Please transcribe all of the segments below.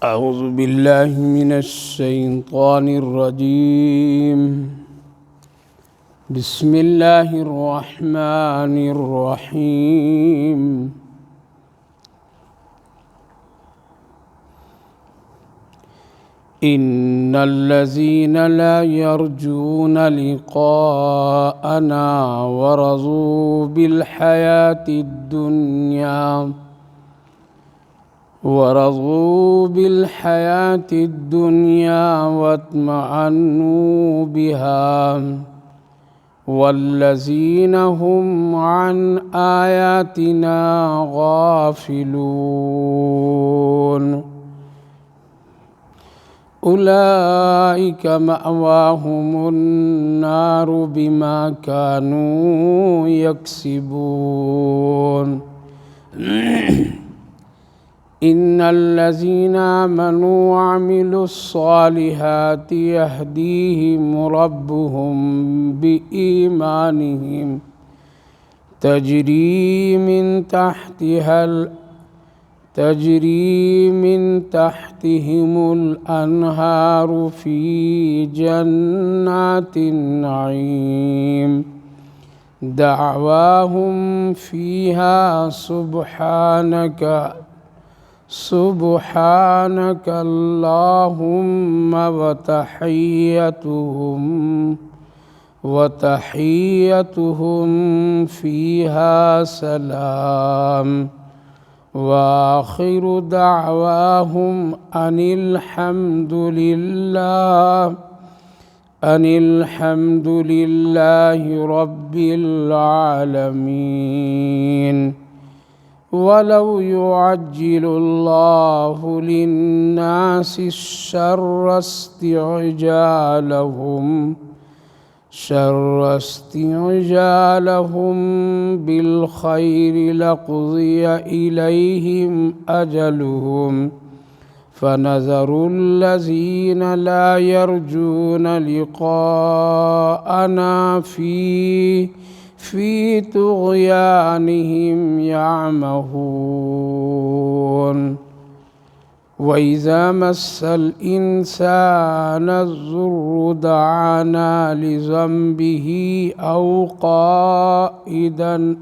اعوذ باللہ من الشیطان الرجیم بسم اللہ الرحمن الرحیم ان الذین لا یرجون لقاءنا ورضوا بالحیاة الدنیا واطمأنوا بها والذین هم عن آیاتنا غافلون اولئک مأواهم النار بما كانوا یکسبون ان الذين آمنوا وعملوا الصالحات يهديهم ربهم بإيمانهم تجري من تحتهم الأنهار في جنات النعيم دعواهم فيها سبحانك اللهم وتحيتهم فيها سلام وآخر دعواهم أن الحمد لله رب العالمين ولو يعجل الله للناس الشر استعجالهم بالخير لقضي إليهم أجلهم فنذر الذين لا يرجون لقاءنا في طغيانهم يعمهون وإذا مس الإنسان الضر دعانا لذنبه أو قائدا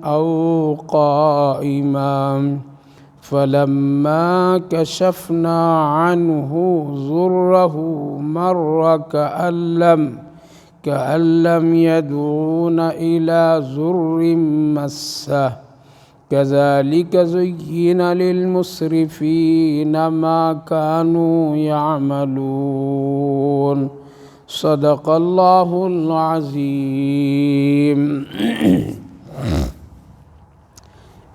أو قائما فلما كشفنا عنه ضره مر كأن لم يدعونا إلى ضر مسه كذلك زين للمسرفين ما كانوا يعملون صدق الله العظيم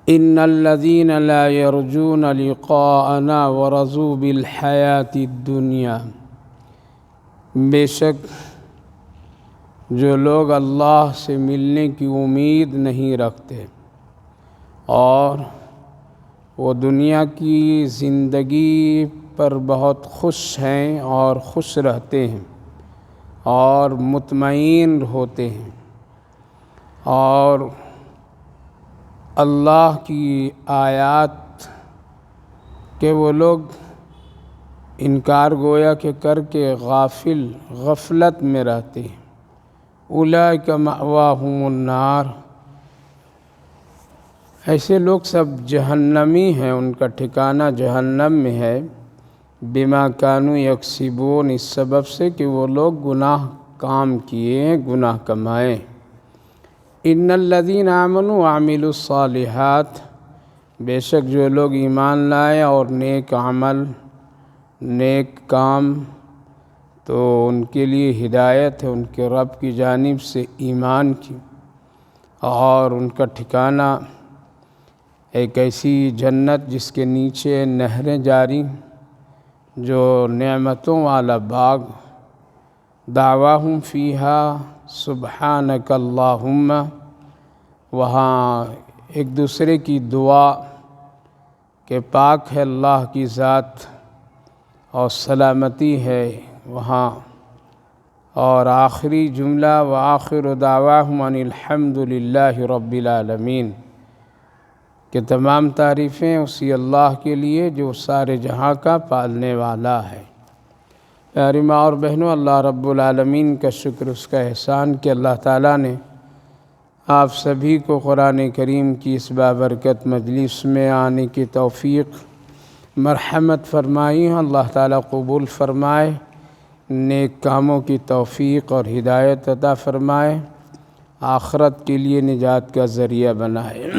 ان الذين لا يرجون لقاءنا ورضوا بالحياة الدنيا بے شک جو لوگ اللہ سے ملنے کی امید نہیں رکھتے اور وہ دنیا کی زندگی پر بہت خوش ہیں اور خوش رہتے ہیں اور مطمئن ہوتے ہیں اور اللہ کی آیات کے وہ لوگ انکار گویا کہ کر کے غفلت میں رہتے ہیں اولئک مأواہم النار ایسے لوگ سب جہنمی ہیں، ان کا ٹھکانہ جہنم میں ہے بما کانوا یکسبون اس سبب سے کہ وہ لوگ گناہ کام کیے، گناہ کمائے۔ ان الذین آمنوا وعملوا الصالحات بے شک جو لوگ ایمان لائے اور نیک کام تو ان کے لیے ہدایت ہے ان کے رب کی جانب سے ایمان کی، اور ان کا ٹھکانہ ایک ایسی جنت جس کے نیچے نہریں جاری، جو نعمتوں والا باغ، دعواہم فیہا سبحانک اللہم، وہاں ایک دوسرے کی دعا کہ پاک ہے اللہ کی ذات اور سلامتی ہے وہاں اور آخری جملہ وآخر دعواہم ان الحمد للہ رب العالمین کہ تمام تعریفیں اسی اللہ کے لیے جو سارے جہاں کا پالنے والا ہے۔ پیاری ماں اور بہنوں، اللہ رب العالمین کا شکر، اس کا احسان کہ اللہ تعالیٰ نے آپ سبھی کو قرآن کریم کی اس بابرکت مجلس میں آنے کی توفیق مرحمت فرمائی۔ اللہ تعالیٰ قبول فرمائے، نیک کاموں کی توفیق اور ہدایت عطا فرمائے، آخرت کے لیے نجات کا ذریعہ بنائے۔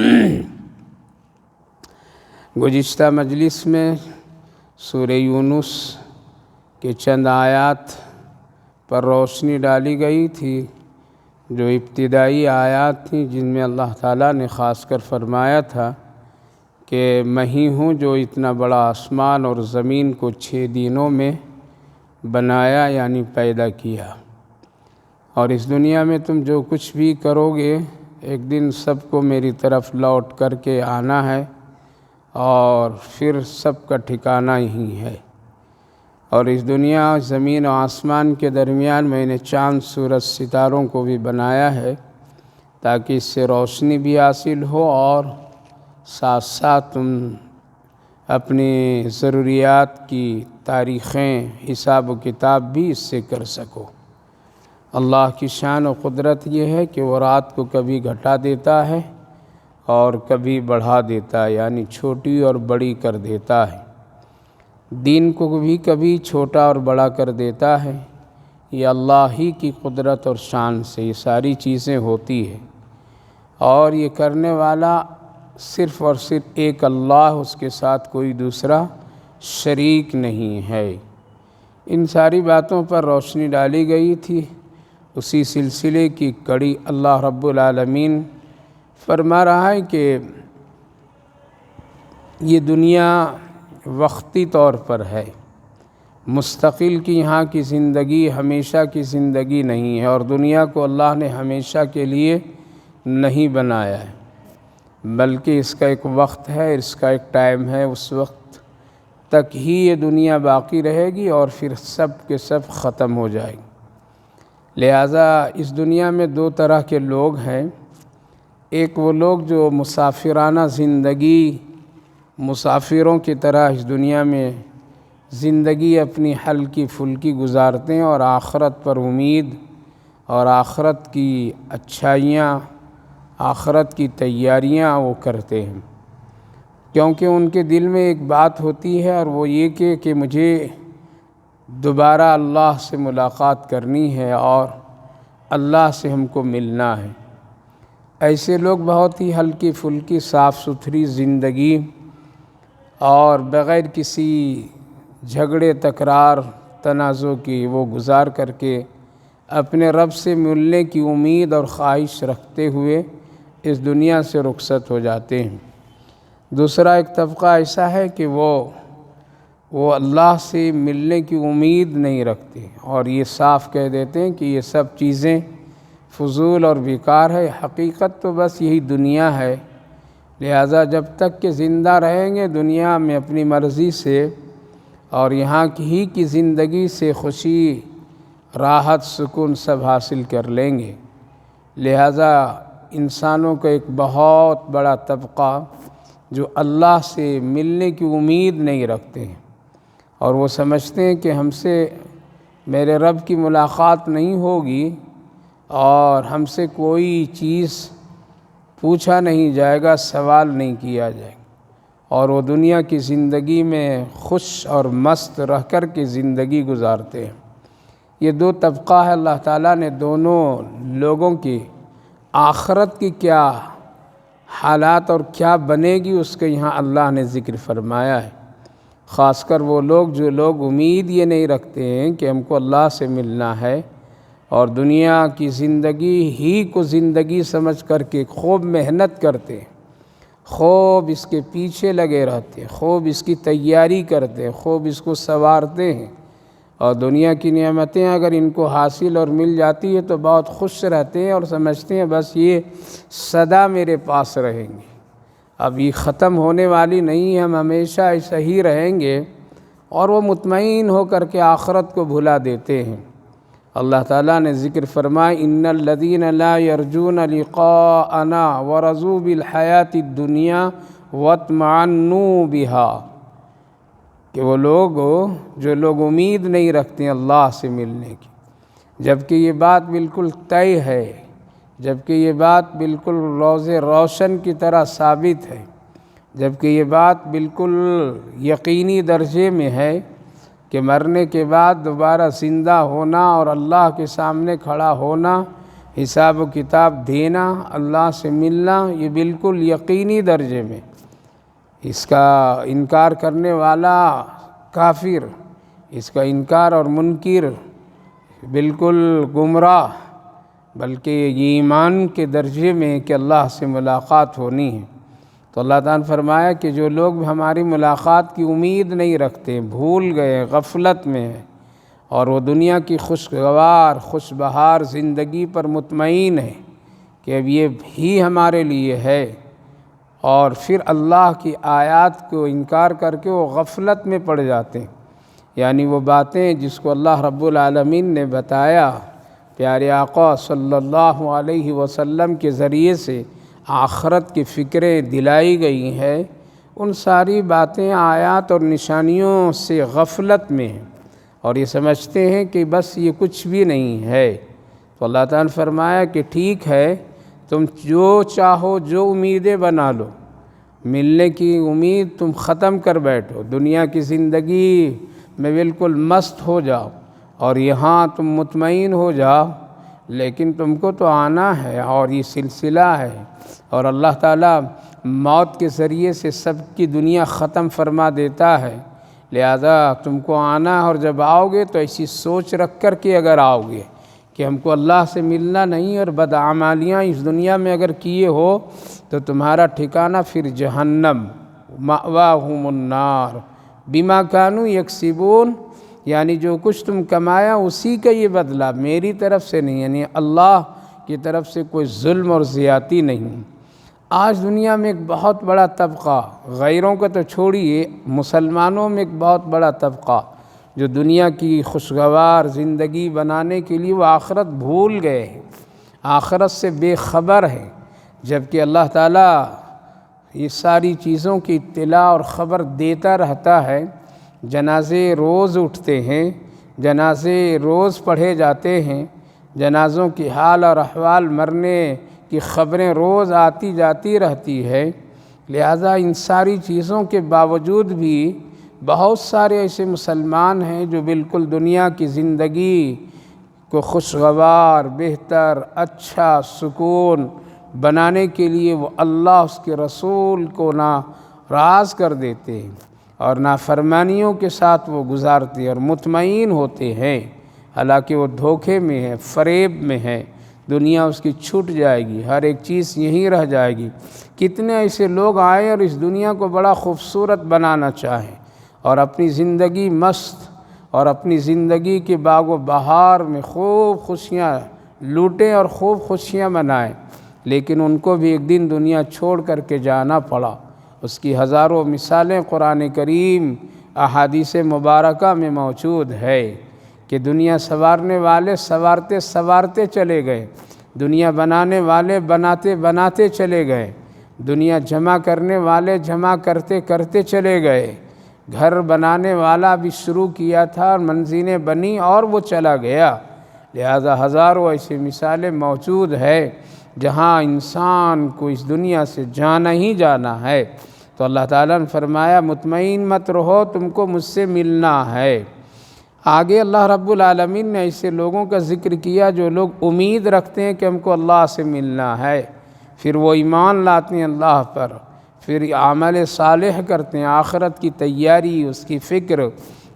گزشتہ مجلس میں سورہ یونس کے چند آیات پر روشنی ڈالی گئی تھی، جو ابتدائی آیات تھیں، جن میں اللہ تعالیٰ نے خاص کر فرمایا تھا کہ میں ہی ہوں جو اتنا بڑا آسمان اور زمین کو 6 دنوں میں بنایا، یعنی پیدا کیا، اور اس دنیا میں تم جو کچھ بھی کرو گے ایک دن سب کو میری طرف لوٹ کر کے آنا ہے، اور پھر سب کا ٹھکانہ یہی ہے۔ اور اس دنیا، زمین و آسمان کے درمیان میں نے چاند، سورج، ستاروں کو بھی بنایا ہے تاکہ اس سے روشنی بھی حاصل ہو، اور ساتھ ساتھ تم اپنی ضروریات کی تاریخیں، حساب و کتاب بھی اس سے کر سکو۔ اللہ کی شان و قدرت یہ ہے کہ وہ رات کو کبھی گھٹا دیتا ہے اور کبھی بڑھا دیتا ہے، یعنی چھوٹی اور بڑی کر دیتا ہے۔ دین کو بھی کبھی چھوٹا اور بڑا کر دیتا ہے۔ یہ اللہ ہی کی قدرت اور شان سے یہ ساری چیزیں ہوتی ہیں، اور یہ کرنے والا صرف اور صرف ایک اللہ، اس کے ساتھ کوئی دوسرا شریک نہیں ہے۔ ان ساری باتوں پر روشنی ڈالی گئی تھی۔ اسی سلسلے کی کڑی اللہ رب العالمین فرما رہا ہے کہ یہ دنیا وقتی طور پر ہے، مستقل کی یہاں کی زندگی ہمیشہ کی زندگی نہیں ہے، اور دنیا کو اللہ نے ہمیشہ کے لیے نہیں بنایا ہے، بلکہ اس کا ایک وقت ہے، اس کا ایک ٹائم ہے، اس وقت تک ہی یہ دنیا باقی رہے گی اور پھر سب کے سب ختم ہو جائے گی۔ لہٰذا اس دنیا میں 2 طرح کے لوگ ہیں۔ ایک وہ لوگ جو مسافرانہ زندگی، مسافروں کی طرح اس دنیا میں زندگی اپنی ہلکی پھلکی گزارتے ہیں، اور آخرت پر امید اور آخرت کی اچھائیاں، آخرت کی تیاریاں وہ کرتے ہیں، کیونکہ ان کے دل میں ایک بات ہوتی ہے، اور وہ یہ کہ مجھے دوبارہ اللہ سے ملاقات کرنی ہے اور اللہ سے ہم کو ملنا ہے۔ ایسے لوگ بہت ہی ہلکی پھلکی صاف ستھری زندگی اور بغیر کسی جھگڑے، تکرار، تنازع کی وہ گزار کر کے اپنے رب سے ملنے کی امید اور خواہش رکھتے ہوئے اس دنیا سے رخصت ہو جاتے ہیں۔ دوسرا ایک طبقہ ایسا ہے کہ وہ اللہ سے ملنے کی امید نہیں رکھتے، اور یہ صاف کہہ دیتے ہیں کہ یہ سب چیزیں فضول اور بیکار ہے، حقیقت تو بس یہی دنیا ہے، لہٰذا جب تک کہ زندہ رہیں گے دنیا میں اپنی مرضی سے اور یہاں کی زندگی سے خوشی، راحت، سکون سب حاصل کر لیں گے۔ لہٰذا انسانوں کا ایک بہت بڑا طبقہ جو اللہ سے ملنے کی امید نہیں رکھتے ہیں، اور وہ سمجھتے ہیں کہ ہم سے میرے رب کی ملاقات نہیں ہوگی اور ہم سے کوئی چیز پوچھا نہیں جائے گا، سوال نہیں کیا جائے گا، اور وہ دنیا کی زندگی میں خوش اور مست رہ کر کے زندگی گزارتے ہیں۔ یہ 2 طبقہ ہے۔ اللہ تعالیٰ نے دونوں لوگوں کی آخرت کی کیا حالات اور کیا بنے گی اس کے یہاں اللہ نے ذکر فرمایا ہے۔ خاص کر وہ لوگ جو لوگ امید یہ نہیں رکھتے ہیں کہ ہم کو اللہ سے ملنا ہے، اور دنیا کی زندگی ہی کو زندگی سمجھ کر کے خوب محنت کرتے ہیں، خوب اس کے پیچھے لگے رہتے ہیں، خوب اس کی تیاری کرتے ہیں، خوب اس کو سنوارتے ہیں، اور دنیا کی نعمتیں اگر ان کو حاصل اور مل جاتی ہے تو بہت خوش رہتے ہیں اور سمجھتے ہیں بس یہ سدا میرے پاس رہیں گے، اب یہ ختم ہونے والی نہیں ہے، ہم ہمیشہ ایسا ہی رہیں گے، اور وہ مطمئن ہو کر کے آخرت کو بھلا دیتے ہیں۔ اللہ تعالیٰ نے ذکر فرمایا ان الذین لا یرجون لقاءنا ورضوا بالحیاۃ الدنیا واطمأنوا بها، کہ وہ لوگ جو لوگ امید نہیں رکھتے اللہ سے ملنے کی، جبکہ یہ بات بالکل طے ہے، جبکہ یہ بات بالکل روز روشن کی طرح ثابت ہے، جبکہ یہ بات بالکل یقینی درجے میں ہے کہ مرنے کے بعد دوبارہ زندہ ہونا اور اللہ کے سامنے کھڑا ہونا، حساب و کتاب دینا، اللہ سے ملنا، یہ بالکل یقینی درجے میں۔ اس کا انکار کرنے والا کافر، اس کا انکار اور منکر بالکل گمراہ، بلکہ یہ ایمان کے درجے میں کہ اللہ سے ملاقات ہونی ہے۔ تو اللہ تعالیٰ نے فرمایا کہ جو لوگ ہماری ملاقات کی امید نہیں رکھتے، بھول گئے، غفلت میں ہیں، اور وہ دنیا کی خوشگوار خوش بہار زندگی پر مطمئن ہے کہ اب یہ ہی ہمارے لیے ہے، اور پھر اللہ کی آیات کو انکار کر کے وہ غفلت میں پڑ جاتے ہیں، یعنی وہ باتیں جس کو اللہ رب العالمین نے بتایا، پیارے آقا صلی اللہ علیہ وسلم کے ذریعے سے آخرت کی فکریں دلائی گئی ہیں، ان ساری باتیں آیات اور نشانیوں سے غفلت میں ہیں، اور یہ سمجھتے ہیں کہ بس یہ کچھ بھی نہیں ہے۔ تو اللہ تعالیٰ نے فرمایا کہ ٹھیک ہے، تم جو چاہو جو امیدیں بنا لو، ملنے کی امید تم ختم کر بیٹھو، دنیا کی زندگی میں بالکل مست ہو جاؤ اور یہاں تم مطمئن ہو جاؤ، لیکن تم کو تو آنا ہے، اور یہ سلسلہ ہے، اور اللہ تعالیٰ موت کے ذریعے سے سب کی دنیا ختم فرما دیتا ہے، لہذا تم کو آنا ہے، اور جب آؤ گے تو ایسی سوچ رکھ کر کے اگر آؤ گے کہ ہم کو اللہ سے ملنا نہیں اور بدعمالیاں اس دنیا میں اگر کیے ہو تو تمہارا ٹھکانہ پھر جہنم، مأواہم النار بما کانوا یکسبون، یعنی جو کچھ تم کمایا اسی کا یہ بدلہ، میری طرف سے نہیں، یعنی اللہ کی طرف سے کوئی ظلم اور زیادتی نہیں۔ آج دنیا میں ایک بہت بڑا طبقہ، غیروں کا تو چھوڑیے، مسلمانوں میں ایک بہت بڑا طبقہ جو دنیا کی خوشگوار زندگی بنانے کے لیے وہ آخرت بھول گئے ہیں، آخرت سے بے خبر ہیں، جبکہ اللہ تعالیٰ یہ ساری چیزوں کی اطلاع اور خبر دیتا رہتا ہے۔ جنازے روز اٹھتے ہیں، جنازے روز پڑھے جاتے ہیں، جنازوں کی حال اور احوال، مرنے کی خبریں روز آتی جاتی رہتی ہے، لہذا ان ساری چیزوں کے باوجود بھی بہت سارے ایسے مسلمان ہیں جو بالکل دنیا کی زندگی کو خوشگوار، بہتر، اچھا، سکون بنانے کے لیے وہ اللہ اس کے رسول کو ناراض کر دیتے ہیں اور نافرمانیوں کے ساتھ وہ گزارتے ہیں اور مطمئن ہوتے ہیں، حالانکہ وہ دھوکے میں ہے، فریب میں ہے، دنیا اس کی چھوٹ جائے گی، ہر ایک چیز یہیں رہ جائے گی۔ کتنے ایسے لوگ آئیں اور اس دنیا کو بڑا خوبصورت بنانا چاہیں اور اپنی زندگی مست اور اپنی زندگی کے باغ و بہار میں خوب خوشیاں لوٹیں اور خوب خوشیاں منائیں، لیکن ان کو بھی ایک دن دنیا چھوڑ کر کے جانا پڑا۔ اس کی ہزاروں مثالیں قرآن کریم، احادیث مبارکہ میں موجود ہے کہ دنیا سنوارنے والے سنوارتے سنوارتے چلے گئے، دنیا بنانے والے بناتے بناتے چلے گئے، دنیا جمع کرنے والے جمع کرتے کرتے چلے گئے، گھر بنانے والا بھی شروع کیا تھا اور منزلیں بنی اور وہ چلا گیا، لہذا ہزاروں ایسی مثالیں موجود ہے جہاں انسان کو اس دنیا سے جانا ہی جانا ہے۔ تو اللہ تعالیٰ نے فرمایا مطمئن مت رہو، تم کو مجھ سے ملنا ہے۔ آگے اللہ رب العالمین نے ایسے لوگوں کا ذکر کیا جو لوگ امید رکھتے ہیں کہ ہم کو اللہ سے ملنا ہے، پھر وہ ایمان لاتے ہیں اللہ پر، پھر عمل صالح کرتے ہیں، آخرت کی تیاری، اس کی فکر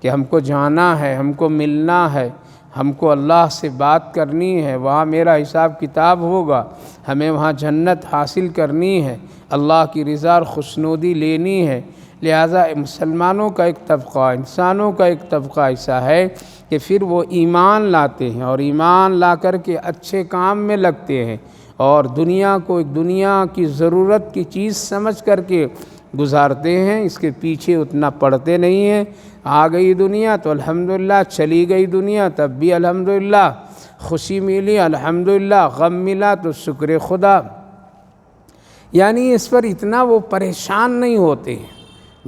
کہ ہم کو جانا ہے، ہم کو ملنا ہے، ہم کو اللہ سے بات کرنی ہے، وہاں میرا حساب کتاب ہوگا، ہمیں وہاں جنت حاصل کرنی ہے، اللہ کی رضا اور خوشنودی لینی ہے۔ لہٰذا مسلمانوں کا ایک طبقہ، انسانوں کا ایک طبقہ ایسا ہے کہ پھر وہ ایمان لاتے ہیں اور ایمان لا کر کے اچھے کام میں لگتے ہیں اور دنیا کو ایک دنیا کی ضرورت کی چیز سمجھ کر کے گزارتے ہیں، اس کے پیچھے اتنا پڑتے نہیں ہیں۔ آ گئی دنیا تو الحمدللہ، چلی گئی دنیا تب بھی الحمدللہ، خوشی ملی الحمدللہ، غم ملا تو شکر خدا، یعنی اس پر اتنا وہ پریشان نہیں ہوتے،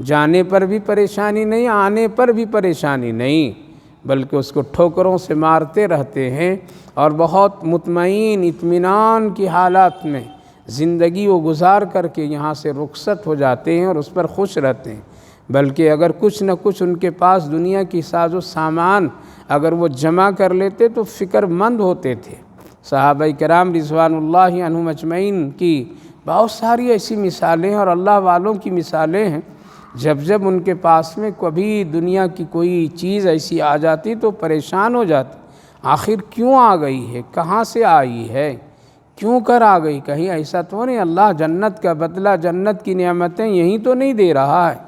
جانے پر بھی پریشانی نہیں، آنے پر بھی پریشانی نہیں، بلکہ اس کو ٹھوکروں سے مارتے رہتے ہیں اور بہت مطمئن اطمینان کی حالات میں زندگی وہ گزار کر کے یہاں سے رخصت ہو جاتے ہیں اور اس پر خوش رہتے ہیں۔ بلکہ اگر کچھ نہ کچھ ان کے پاس دنیا کی ساز و سامان اگر وہ جمع کر لیتے تو فکر مند ہوتے تھے۔ صحابہ کرام رضوان اللہ عنہم اجمعین کی بہت ساری ایسی مثالیں اور اللہ والوں کی مثالیں ہیں، جب ان کے پاس میں کبھی دنیا کی کوئی چیز ایسی آ جاتی تو پریشان ہو جاتے، آخر کیوں آ گئی ہے، کہاں سے آئی ہے، کیوں کر آ گئی، کہیں ایسا تو نہیں اللہ جنت کا بدلہ، جنت کی نعمتیں یہیں تو نہیں دے رہا ہے،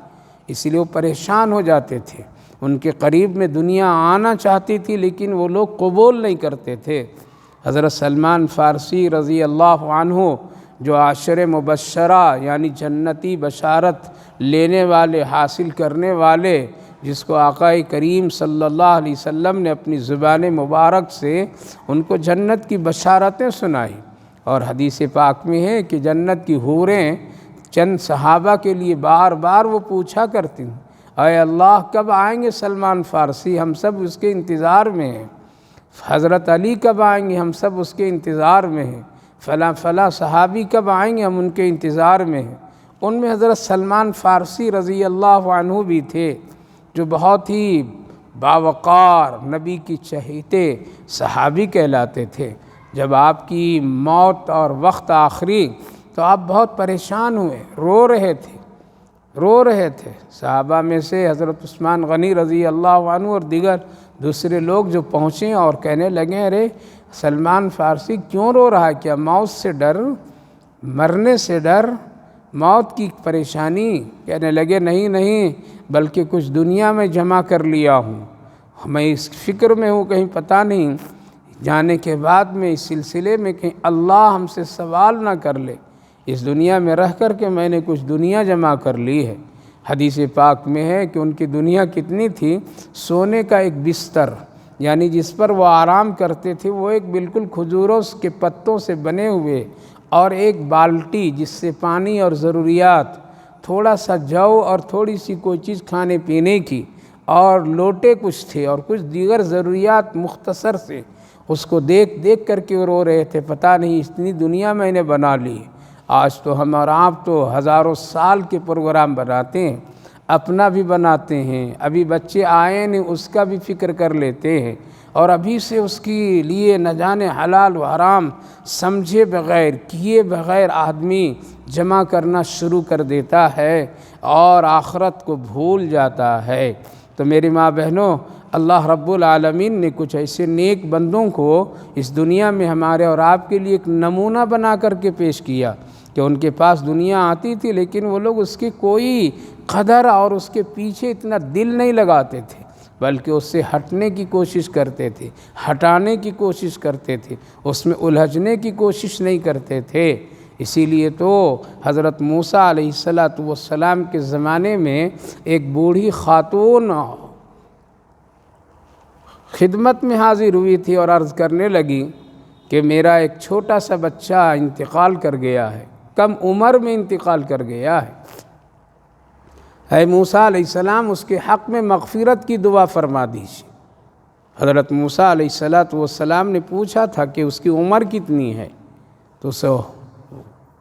اس لیے وہ پریشان ہو جاتے تھے۔ ان کے قریب میں دنیا آنا چاہتی تھی لیکن وہ لوگ قبول نہیں کرتے تھے۔ حضرت سلمان فارسی رضی اللہ عنہ جو عشر مبشرہ یعنی جنتی بشارت لینے والے، حاصل کرنے والے، جس کو آقا کریم صلی اللہ علیہ وسلم نے اپنی زبان مبارک سے ان کو جنت کی بشارتیں سنائی، اور حدیث پاک میں ہے کہ جنت کی حوریں چند صحابہ کے لیے بار بار وہ پوچھا کرتی ہیں، اے اللہ کب آئیں گے سلمان فارسی، ہم سب اس کے انتظار میں ہیں، حضرت علی کب آئیں گے، ہم سب اس کے انتظار میں ہیں، فلاں صحابی کب آئیں گے، ہم ان کے انتظار میں ہیں۔ ان میں حضرت سلمان فارسی رضی اللہ عنہ بھی تھے، جو بہت ہی باوقار نبی کی چہیتے صحابی کہلاتے تھے۔ جب آپ کی موت اور وقت آخری تو آپ بہت پریشان ہوئے، رو رہے تھے۔ صحابہ میں سے حضرت عثمان غنی رضی اللہ عنہ اور دیگر دوسرے لوگ جو پہنچے اور کہنے لگے، ارے سلمان فارسی کیوں رو رہا ہے، کیا موت سے ڈر، مرنے سے ڈر، موت کی پریشانی؟ کہنے لگے نہیں بلکہ کچھ دنیا میں جمع کر لیا ہوں، میں اس فکر میں ہوں کہیں پتہ نہیں جانے کے بعد میں اس سلسلے میں کہیں اللہ ہم سے سوال نہ کر لے، اس دنیا میں رہ کر کے میں نے کچھ دنیا جمع کر لی ہے۔ حدیث پاک میں ہے کہ ان کی دنیا کتنی تھی، سونے کا ایک بستر یعنی جس پر وہ آرام کرتے تھے وہ ایک بالکل کھجوروں کے پتوں سے بنے ہوئے، اور ایک بالٹی جس سے پانی اور ضروریات، تھوڑا سا جو اور تھوڑی سی کوئی چیز کھانے پینے کی، اور لوٹے کچھ تھے اور کچھ دیگر ضروریات مختصر سے، اس کو دیکھ کر کے وہ رو رہے تھے، پتہ نہیں اتنی دنیا میں نے بنا لی۔ آج تو ہم اور آپ تو ہزاروں سال کے پروگرام بناتے ہیں، اپنا بھی بناتے ہیں، ابھی بچے آئے نہیں اس کا بھی فکر کر لیتے ہیں، اور ابھی سے اس کے لیے نہ جانے حلال و حرام سمجھے بغیر کیے بغیر آدمی جمع کرنا شروع کر دیتا ہے اور آخرت کو بھول جاتا ہے۔ تو میری ماں بہنوں، اللہ رب العالمین نے کچھ ایسے نیک بندوں کو اس دنیا میں ہمارے اور آپ کے لیے ایک نمونہ بنا کر کے پیش کیا کہ ان کے پاس دنیا آتی تھی لیکن وہ لوگ اس کی کوئی قدر اور اس کے پیچھے اتنا دل نہیں لگاتے تھے، بلکہ اس سے ہٹنے کی کوشش کرتے تھے، ہٹانے کی کوشش کرتے تھے، اس میں الجھنے کی کوشش نہیں کرتے تھے۔ اسی لیے تو حضرت موسیٰ علیہ السلام کے زمانے میں ایک بوڑھی خاتون خدمت میں حاضر ہوئی تھی اور عرض کرنے لگی کہ میرا ایک چھوٹا سا بچہ انتقال کر گیا ہے، کم عمر میں انتقال کر گیا ہے، اے موسیٰ علیہ السلام اس کے حق میں مغفرت کی دعا فرما دیجیے۔ حضرت موسیٰ علیہ السلام نے پوچھا تھا کہ اس کی عمر کتنی ہے، تو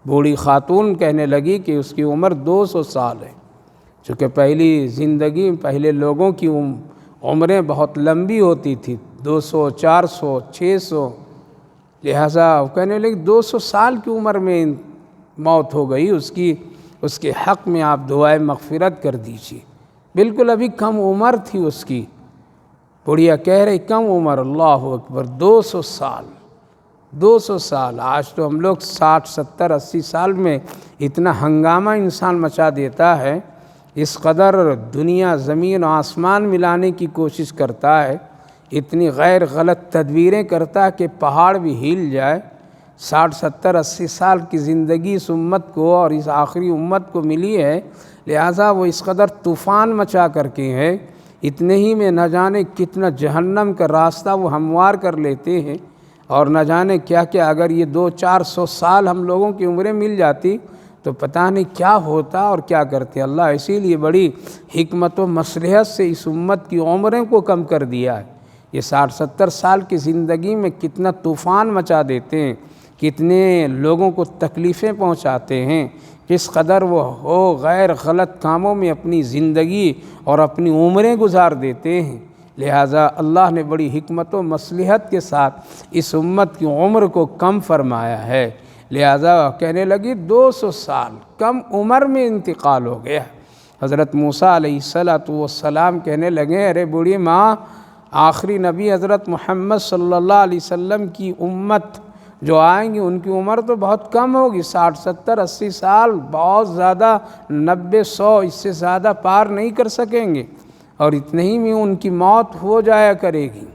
بوڑھی خاتون کہنے لگی کہ اس کی عمر 200 سال ہے، چونکہ پہلی زندگی پہلے لوگوں کی عمریں بہت لمبی ہوتی تھی، 200 400 600، لہٰذا کہنے لگی 200 سال کی عمر میں موت ہو گئی اس کے حق میں آپ دعائے مغفرت کر دیجیے۔ بالکل ابھی کم عمر تھی اس کی، بڑھیا کہہ رہی کم عمر، اللہ اکبر، 200 سال۔ آج تو ہم لوگ 60 70 80 سال میں اتنا ہنگامہ انسان مچا دیتا ہے، اس قدر دنیا زمین و آسمان ملانے کی کوشش کرتا ہے، اتنی غیر غلط تدبیریں کرتا ہے کہ پہاڑ بھی ہل جائے۔ 60 70 80 سال کی زندگی اس امت کو اور اس آخری امت کو ملی ہے، لہٰذا وہ اس قدر طوفان مچا کر کے ہیں، اتنے ہی میں نہ جانے کتنا جہنم کا راستہ وہ ہموار کر لیتے ہیں۔ اور نہ جانے کیا کیا، اگر یہ 200-400 سال ہم لوگوں کی عمریں مل جاتی تو پتہ نہیں کیا ہوتا اور کیا کرتے۔ اللہ اسی لیے بڑی حکمت و مصلحت سے اس امت کی عمریں کو کم کر دیا ہے۔ یہ 60-70 سال کی زندگی میں کتنا طوفان مچا دیتے ہیں، کتنے لوگوں کو تکلیفیں پہنچاتے ہیں، کس قدر وہ غیر غلط کاموں میں اپنی زندگی اور اپنی عمریں گزار دیتے ہیں۔ لہٰذا اللہ نے بڑی حکمت و مصلحت کے ساتھ اس امت کی عمر کو کم فرمایا ہے۔ لہٰذا کہنے لگی 200 سال کم عمر میں انتقال ہو گیا۔ حضرت موسیٰ علیہ السلام کہنے لگے، ارے بوڑھی ماں، آخری نبی حضرت محمد صلی اللہ علیہ وسلم کی امت جو آئیں گی ان کی عمر تو بہت کم ہوگی، 60 70 80 سال، بہت زیادہ 90 100 اس سے زیادہ پار نہیں کر سکیں گے، اور اتنے ہی میں ان کی موت ہو جایا کرے گی۔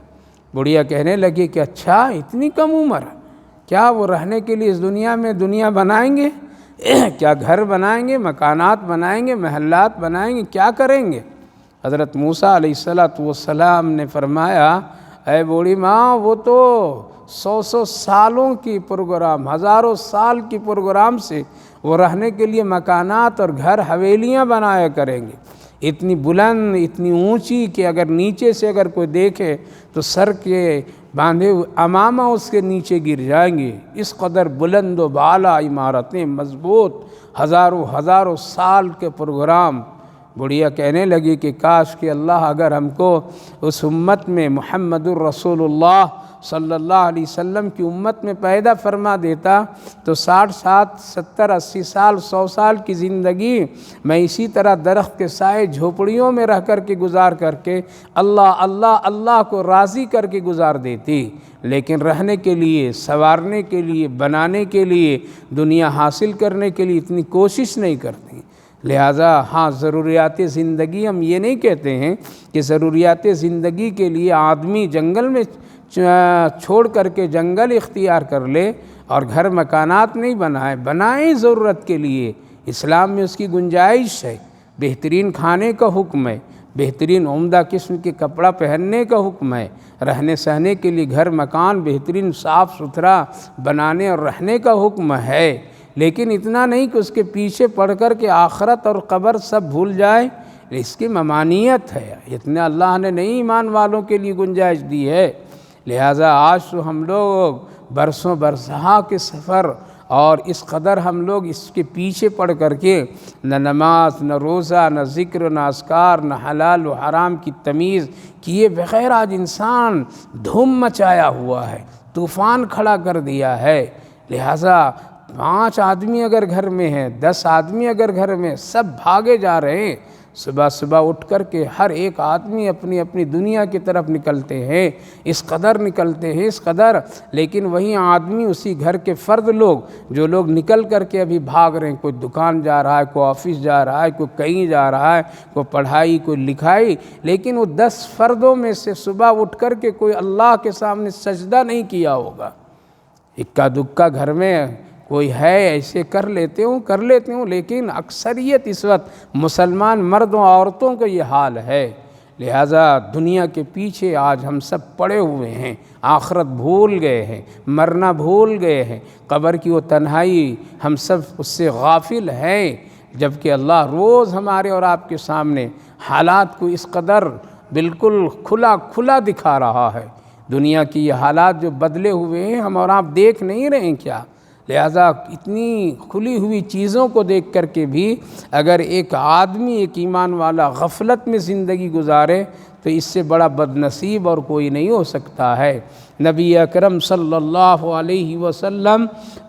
بڑھیا کہنے لگی کہ اچھا اتنی کم عمر، کیا وہ رہنے کے لیے اس دنیا میں دنیا بنائیں گے؟ کیا گھر بنائیں گے، مکانات بنائیں گے، محلات بنائیں گے، کیا کریں گے؟ حضرت موسیٰ علیہ السلام نے فرمایا، اے بوڑھی ماں، وہ تو 100 سالوں کی پروگرام، ہزاروں سال کی پروگرام سے وہ رہنے کے لیے مکانات اور گھر حویلیاں بنایا کریں گے، اتنی بلند، اتنی اونچی کہ اگر نیچے سے اگر کوئی دیکھے تو سر کے باندھے ہوئے امامہ اس کے نیچے گر جائیں گے، اس قدر بلند و بالا عمارتیں، مضبوط، ہزاروں سال کے پروگرام۔ بڑھیا کہنے لگی کہ کاش کہ اللہ اگر ہم کو اس امت میں محمد الرسول اللہ صلی اللہ علیہ وسلم کی امت میں پیدا فرما دیتا تو 60 70 80 سال 100 سال کی زندگی میں اسی طرح درخت کے سائے جھوپڑیوں میں رہ کر کے گزار کر کے اللہ کو راضی کر کے گزار دیتی، لیکن رہنے کے لیے، سنوارنے کے لیے، بنانے کے لیے، دنیا حاصل کرنے کے لیے اتنی کوشش نہیں کرتی۔ لہٰذا ہاں، ضروریات زندگی ہم یہ نہیں کہتے ہیں کہ ضروریات زندگی کے لیے آدمی جنگل میں چھوڑ کر کے جنگل اختیار کر لے اور گھر مکانات نہیں بنائیں ضرورت کے لیے۔ اسلام میں اس کی گنجائش ہے، بہترین کھانے کا حکم ہے، بہترین عمدہ قسم کے کپڑا پہننے کا حکم ہے، رہنے سہنے کے لیے گھر مکان بہترین صاف ستھرا بنانے اور رہنے کا حکم ہے، لیکن اتنا نہیں کہ اس کے پیچھے پڑھ کر کے آخرت اور قبر سب بھول جائے۔ اس کی ممانعت ہے، اتنا اللہ نے نہیں ایمان والوں کے لیے گنجائش دی ہے۔ لہٰذا آج تو ہم لوگ برسوں برسہا کے سفر اور اس قدر ہم لوگ اس کے پیچھے پڑ کر کے نہ نماز، نہ روزہ، نہ ذکر، نہ اذکار، نہ حلال و حرام کی تمیز کیے بغیر آج انسان دھوم مچایا ہوا ہے، طوفان کھڑا کر دیا ہے۔ لہٰذا 5 آدمی اگر گھر میں ہیں، 10 آدمی اگر گھر میں، سب بھاگے جا رہے ہیں، صبح اٹھ کر کے ہر ایک آدمی اپنی اپنی دنیا کی طرف نکلتے ہیں، اس قدر نکلتے ہیں، اس قدر، لیکن وہیں آدمی اسی گھر کے فرد لوگ جو لوگ نکل کر کے ابھی بھاگ رہے ہیں، کوئی دکان جا رہا ہے، کوئی آفس جا رہا ہے، کوئی کہیں جا رہا ہے، کوئی پڑھائی، کوئی لکھائی، لیکن وہ 10 فردوں میں سے صبح اٹھ کر کے کوئی اللہ کے سامنے سجدہ نہیں کیا ہوگا۔ اکا دکا گھر میں کوئی ہے ایسے کر لیتے ہوں، لیکن اکثریت اس وقت مسلمان مردوں عورتوں کا یہ حال ہے۔ لہٰذا دنیا کے پیچھے آج ہم سب پڑے ہوئے ہیں، آخرت بھول گئے ہیں، مرنا بھول گئے ہیں، قبر کی وہ تنہائی ہم سب اس سے غافل ہیں، جبکہ اللہ روز ہمارے اور آپ کے سامنے حالات کو اس قدر بالکل کھلا دکھا رہا ہے۔ دنیا کی یہ حالات جو بدلے ہوئے ہیں ہم اور آپ دیکھ نہیں رہے ہیں کیا؟ لہٰذا اتنی کھلی ہوئی چیزوں کو دیکھ کر کے بھی اگر ایک آدمی، ایک ایمان والا غفلت میں زندگی گزارے تو اس سے بڑا بد نصیب اور کوئی نہیں ہو سکتا ہے۔ نبی اکرم صلی اللہ علیہ وسلم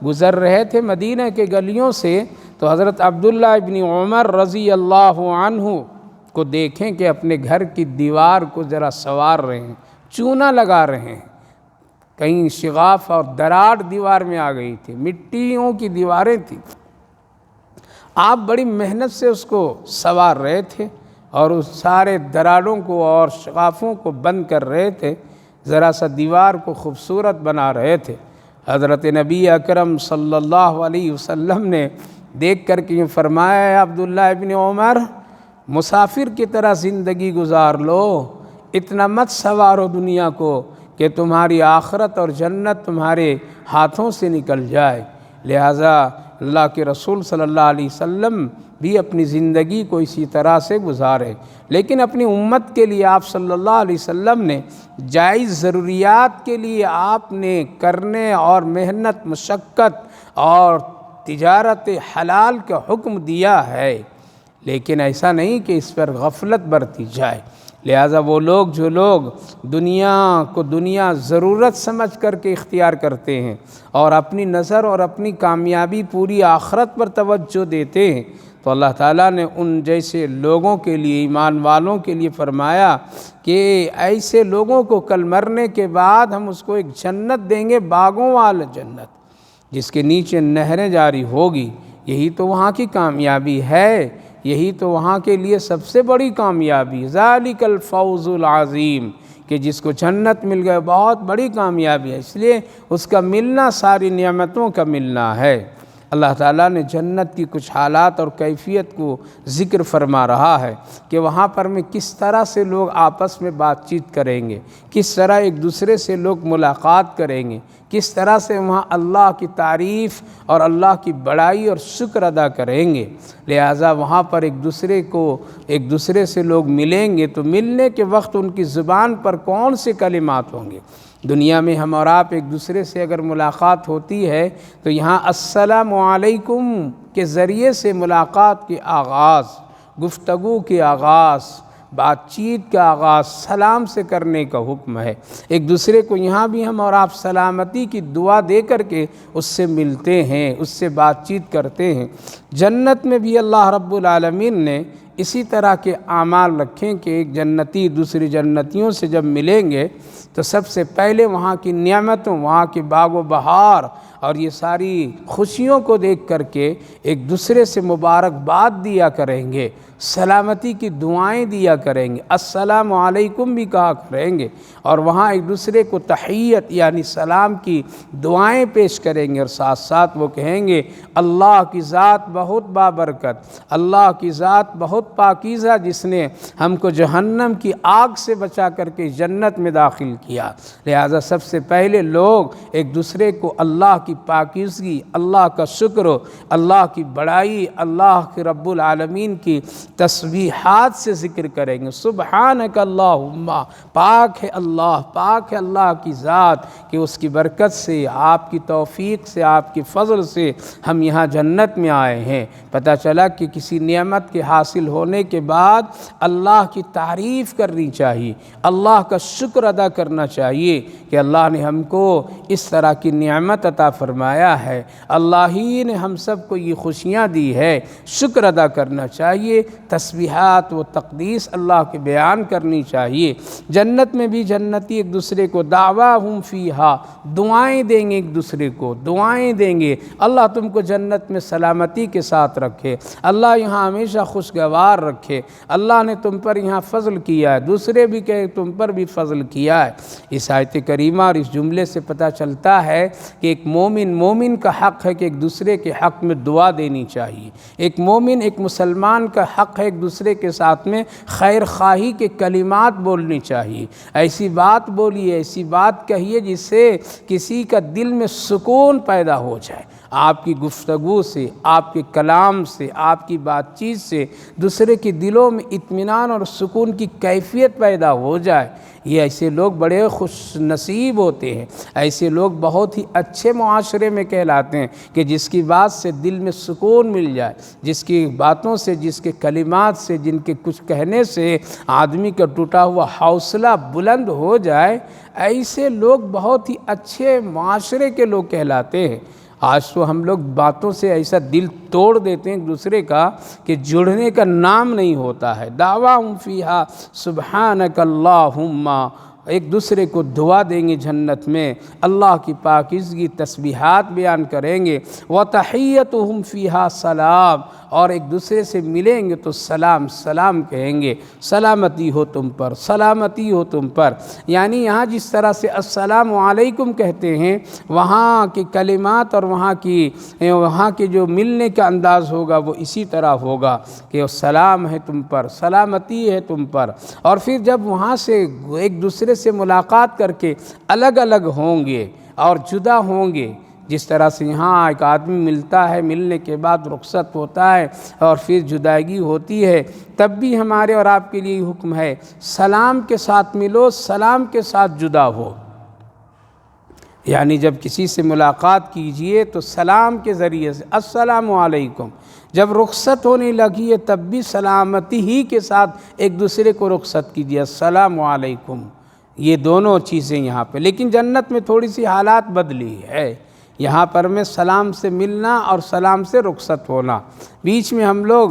گزر رہے تھے مدینہ کے گلیوں سے تو حضرت عبداللہ ابن عمر رضی اللہ عنہ کو دیکھیں کہ اپنے گھر کی دیوار کو ذرا سنوار رہے ہیں، چونا لگا رہے ہیں، کہیں شغاف اور دراڑ دیوار میں آ گئی تھی، مٹیوں کی دیواریں تھیں، آپ بڑی محنت سے اس کو سنوار رہے تھے اور اس سارے دراڑوں کو اور شغافوں کو بند کر رہے تھے، ذرا سا دیوار کو خوبصورت بنا رہے تھے۔ حضرت نبی اکرم صلی اللہ علیہ وسلم نے دیکھ کر کے فرمایا، عبداللہ ابن عمر، مسافر کی طرح زندگی گزار لو، اتنا مت سنوارو دنیا کو کہ تمہاری آخرت اور جنت تمہارے ہاتھوں سے نکل جائے۔ لہٰذا اللہ کے رسول صلی اللہ علیہ وسلم بھی اپنی زندگی کو اسی طرح سے گزارے، لیکن اپنی امت کے لیے آپ صلی اللہ علیہ وسلم نے جائز ضروریات کے لیے آپ نے کرنے اور محنت، مشقت اور تجارت حلال کا حکم دیا ہے، لیکن ایسا نہیں کہ اس پر غفلت برتی جائے۔ لہٰذا وہ لوگ جو لوگ دنیا کو دنیا ضرورت سمجھ کر کے اختیار کرتے ہیں اور اپنی نظر اور اپنی کامیابی پوری آخرت پر توجہ دیتے ہیں، تو اللہ تعالیٰ نے ان جیسے لوگوں کے لیے، ایمان والوں کے لیے فرمایا کہ ایسے لوگوں کو کل مرنے کے بعد ہم اس کو ایک جنت دیں گے، باغوں والا جنت جس کے نیچے نہریں جاری ہوگی۔ یہی تو وہاں کی کامیابی ہے، یہی تو وہاں کے لیے سب سے بڑی کامیابی، ذالک الفوز العظیم، کہ جس کو جنت مل گئے بہت بڑی کامیابی ہے، اس لیے اس کا ملنا ساری نعمتوں کا ملنا ہے۔ اللہ تعالیٰ نے جنت کی کچھ حالات اور کیفیت کو ذکر فرما رہا ہے کہ وہاں پر میں کس طرح سے لوگ آپس میں بات چیت کریں گے، کس طرح ایک دوسرے سے لوگ ملاقات کریں گے، کس طرح سے وہاں اللہ کی تعریف اور اللہ کی بڑائی اور شکر ادا کریں گے۔ لہٰذا وہاں پر ایک دوسرے سے لوگ ملیں گے تو ملنے کے وقت ان کی زبان پر کون سے کلمات ہوں گے۔ دنیا میں ہم اور آپ ایک دوسرے سے اگر ملاقات ہوتی ہے تو یہاں السلام علیکم کے ذریعے سے ملاقات کے آغاز، گفتگو کے آغاز، بات چیت کا آغاز سلام سے کرنے کا حکم ہے۔ ایک دوسرے کو یہاں بھی ہم اور آپ سلامتی کی دعا دے کر کے اس سے ملتے ہیں، اس سے بات چیت کرتے ہیں۔ جنت میں بھی اللہ رب العالمین نے اسی طرح کے اعمال رکھیں کہ ایک جنتی دوسری جنتیوں سے جب ملیں گے تو سب سے پہلے وہاں کی نعمتوں، وہاں کے باغ و بہار اور یہ ساری خوشیوں کو دیکھ کر کے ایک دوسرے سے مبارکباد دیا کریں گے، سلامتی کی دعائیں دیا کریں گے، السلام علیکم بھی کہا کریں گے، اور وہاں ایک دوسرے کو تحیت یعنی سلام کی دعائیں پیش کریں گے، اور ساتھ ساتھ وہ کہیں گے اللہ کی ذات بہت بابرکت، اللہ کی ذات بہت پاکیزہ، جس نے ہم کو جہنم کی آگ سے بچا کر کے جنت میں داخل کیا۔ لہذا سب سے پہلے لوگ ایک دوسرے کو اللہ کی پاکیزگی، اللہ کا شکر، اللہ کی بڑائی، اللہ کے رب العالمین کی تسبیحات سے ذکر کریں گے۔ سبحانک اللہم، پاک ہے اللہ کی ذات کہ اس کی برکت سے، آپ کی توفیق سے، آپ کی فضل سے ہم یہاں جنت میں آئے ہیں۔ پتہ چلا کہ کسی نعمت کے حاصل ہونے کے بعد اللہ کی تعریف کرنی چاہیے، اللہ کا شکر ادا کرنا چاہیے کہ اللہ نے ہم کو اس طرح کی نعمت عطا فرمایا ہے، اللہ ہی نے ہم سب کو یہ خوشیاں دی ہے، شکر ادا کرنا چاہیے، تسبیحات و تقدیس اللہ کے بیان کرنی چاہیے۔ جنت میں بھی جنتی ایک دوسرے کو دعواہم فیہا، دعائیں دیں گے، ایک دوسرے کو دعائیں دیں گے، اللہ تم کو جنت میں سلامتی کے ساتھ رکھے، اللہ یہاں ہمیشہ خوشگوار رکھے، اللہ نے تم پر یہاں فضل کیا ہے، دوسرے بھی کہ تم پر بھی فضل کیا ہے۔ اس آیت کریمہ اور اس جملے سے پتہ چلتا ہے کہ ایک مومن کا حق ہے کہ ایک دوسرے کے حق میں دعا دینی چاہیے، ایک مسلمان کا حق ہے ایک دوسرے کے ساتھ میں خیر خواہی کے کلمات بولنی چاہیے، ایسی بات بولیے، ایسی بات کہیے جس سے کسی کا دل میں سکون پیدا ہو جائے، آپ کی گفتگو سے، آپ کے کلام سے، آپ کی بات چیت سے دوسرے کے دلوں میں اطمینان اور سکون کی کیفیت پیدا ہو جائے۔ یہ ایسے لوگ بڑے خوش نصیب ہوتے ہیں، ایسے لوگ بہت ہی اچھے معاشرے میں کہلاتے ہیں کہ جس کی بات سے دل میں سکون مل جائے، جس کی باتوں سے، جس کے کلمات سے، جن کے کچھ کہنے سے آدمی کا ٹوٹا ہوا حوصلہ بلند ہو جائے، ایسے لوگ بہت ہی اچھے معاشرے کے لوگ کہلاتے ہیں۔ آج تو ہم لوگ باتوں سے ایسا دل توڑ دیتے ہیں ایک دوسرے کا کہ جڑنے کا نام نہیں ہوتا ہے۔ دعواہم فیہا سبحانک اللہم، ایک دوسرے کو دعا دیں گے جنت میں، اللہ کی پاکیزگی تسبیحات بیان کریں گے، وَتَحِيَّتُهُمْ فِيهَا سلام، اور ایک دوسرے سے ملیں گے تو سلام کہیں گے، سلامتی ہو تم پر، سلامتی ہو تم پر۔ یعنی یہاں جس طرح سے السلام علیکم کہتے ہیں، وہاں کے کلمات اور وہاں کے جو ملنے کا انداز ہوگا وہ اسی طرح ہوگا کہ سلام ہے تم پر، سلامتی ہے تم پر۔ اور پھر جب وہاں سے ایک دوسرے دوسرے سے ملاقات کر کے الگ الگ ہوں گے اور جدا ہوں گے، جس طرح سے یہاں ایک آدمی ملتا ہے، ملنے کے بعد رخصت ہوتا ہے اور پھر جدائیگی ہوتی ہے، تب بھی ہمارے اور آپ کے لیے حکم ہے سلام کے ساتھ ملو، سلام کے ساتھ جدا ہو۔ یعنی جب کسی سے ملاقات کیجئے تو سلام کے ذریعے سے السلام علیکم، جب رخصت ہونے لگی ہے تب بھی سلامتی ہی کے ساتھ ایک دوسرے کو رخصت کیجئے، السلام علیکم۔ یہ دونوں چیزیں یہاں پہ، لیکن جنت میں تھوڑی سی حالات بدلی ہے۔ یہاں پر میں سلام سے ملنا اور سلام سے رخصت ہونا، بیچ میں ہم لوگ